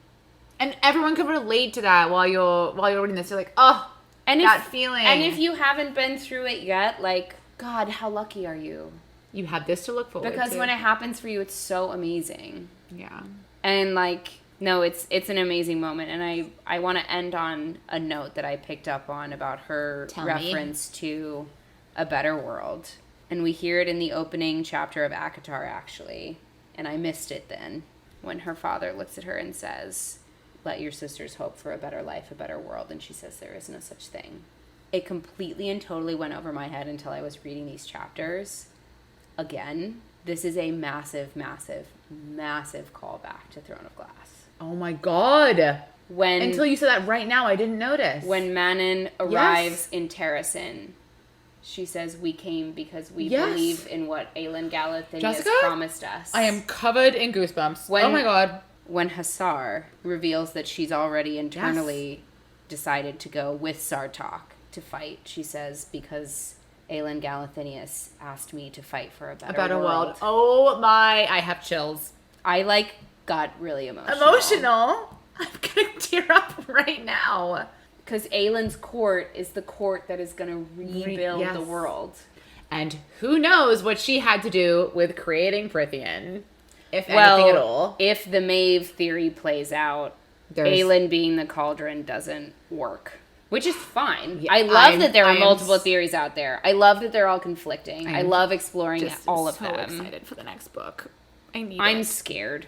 everyone can relate to that while you're reading this. You're like, oh, that feeling. And if you haven't been through it yet, like, God, how lucky are you? You have this to look forward to. Because when it happens for you, it's so amazing. Yeah. And, like, no, it's an amazing moment. And I want to end on a note that I picked up on about her reference to A Better World. And we hear it in the opening chapter of ACOTAR, actually. And I missed it then, when her father looks at her and says, "Let your sisters hope for a better life, a better world." And she says, "There is no such thing." It completely and totally went over my head until I was reading these chapters. Again, this is a massive, massive, massive callback to Throne of Glass. Oh my God. When until you said that right now, I didn't notice. When Manon arrives in Terrasen, she says, "We came because we believe in what Aelin Galathynius has promised us." I am covered in goosebumps. Oh my God. When Hussar reveals that she's already internally decided to go with Sartok to fight, she says, "Because Aelin Galathynius asked me to fight for a better world." Oh my, I have chills. I, got really emotional. I'm gonna tear up right now. Because Aelin's court is the court that is gonna rebuild the world. And who knows what she had to do with creating Prythian, if anything at all. If the Maeve theory plays out, Aelin being the cauldron doesn't work. Which is fine. Yeah, I love that there are multiple theories out there. I love that they're all conflicting. I love exploring all of them. I'm so excited for the next book. I'm scared.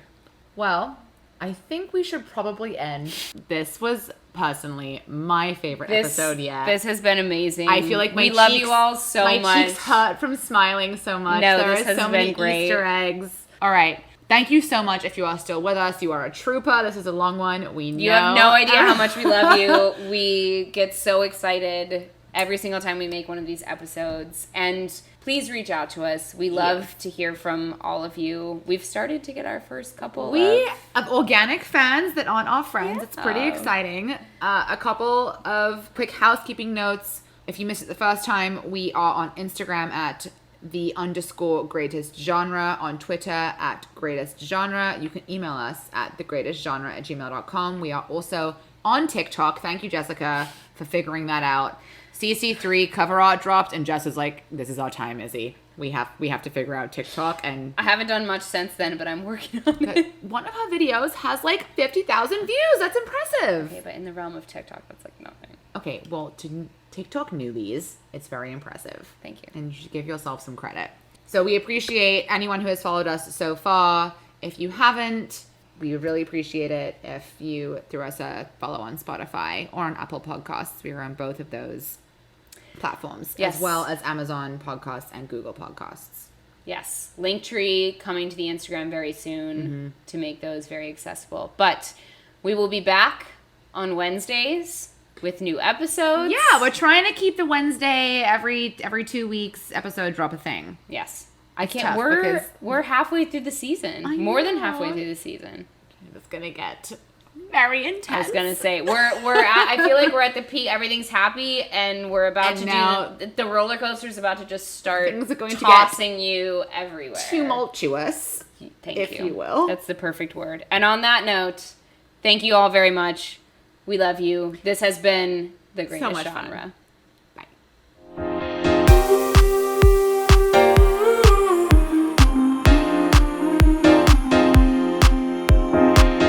Well, I think we should probably end. This was personally my favorite episode yet. This has been amazing. I feel like we love you all so much. My cheeks hurt from smiling so much. No, there this has so been many great. Easter eggs. All right. Thank you so much if you are still with us. You are a trooper. This is a long one. We know. You have no idea how much we love you. We get so excited every single time we make one of these episodes. And please reach out to us. We love to hear from all of you. We've started to get our first couple of organic fans that aren't our friends. It's pretty exciting. A couple of quick housekeeping notes. If you missed it the first time, we are on Instagram at _greatest genre, on Twitter at greatest genre. You can email us at thegreatestgenre@gmail.com. We are also on TikTok. Thank you, Jessica, for figuring that out. CC3 cover art dropped, and Jess is like, "This is our time, Izzy. We have to figure out TikTok." And I haven't done much since then, but I'm working on it. One of her videos has 50,000 views. That's impressive. Okay, but in the realm of TikTok, that's nothing. Okay, well, to TikTok newbies, it's very impressive. Thank you. And you should give yourself some credit. So we appreciate anyone who has followed us so far. If you haven't, we would really appreciate it if you threw us a follow on Spotify or on Apple Podcasts. We are on both of those platforms, as well as Amazon Podcasts and Google Podcasts. Yes. Linktree coming to the Instagram very soon to make those very accessible. But we will be back on Wednesdays with new episodes. Yeah, we're trying to keep the Wednesday every 2 weeks episode drop a thing. Yes. I can't. We're halfway through the season. More than halfway through the season. It's gonna get very intense. I was gonna say I feel like we're at the peak. Everything's happy, and we're about the roller coaster's about to just start tossing you everywhere. Tumultuous, if you will. That's the perfect word. And on that note, thank you all very much. We love you. This has been The Greatest Genre.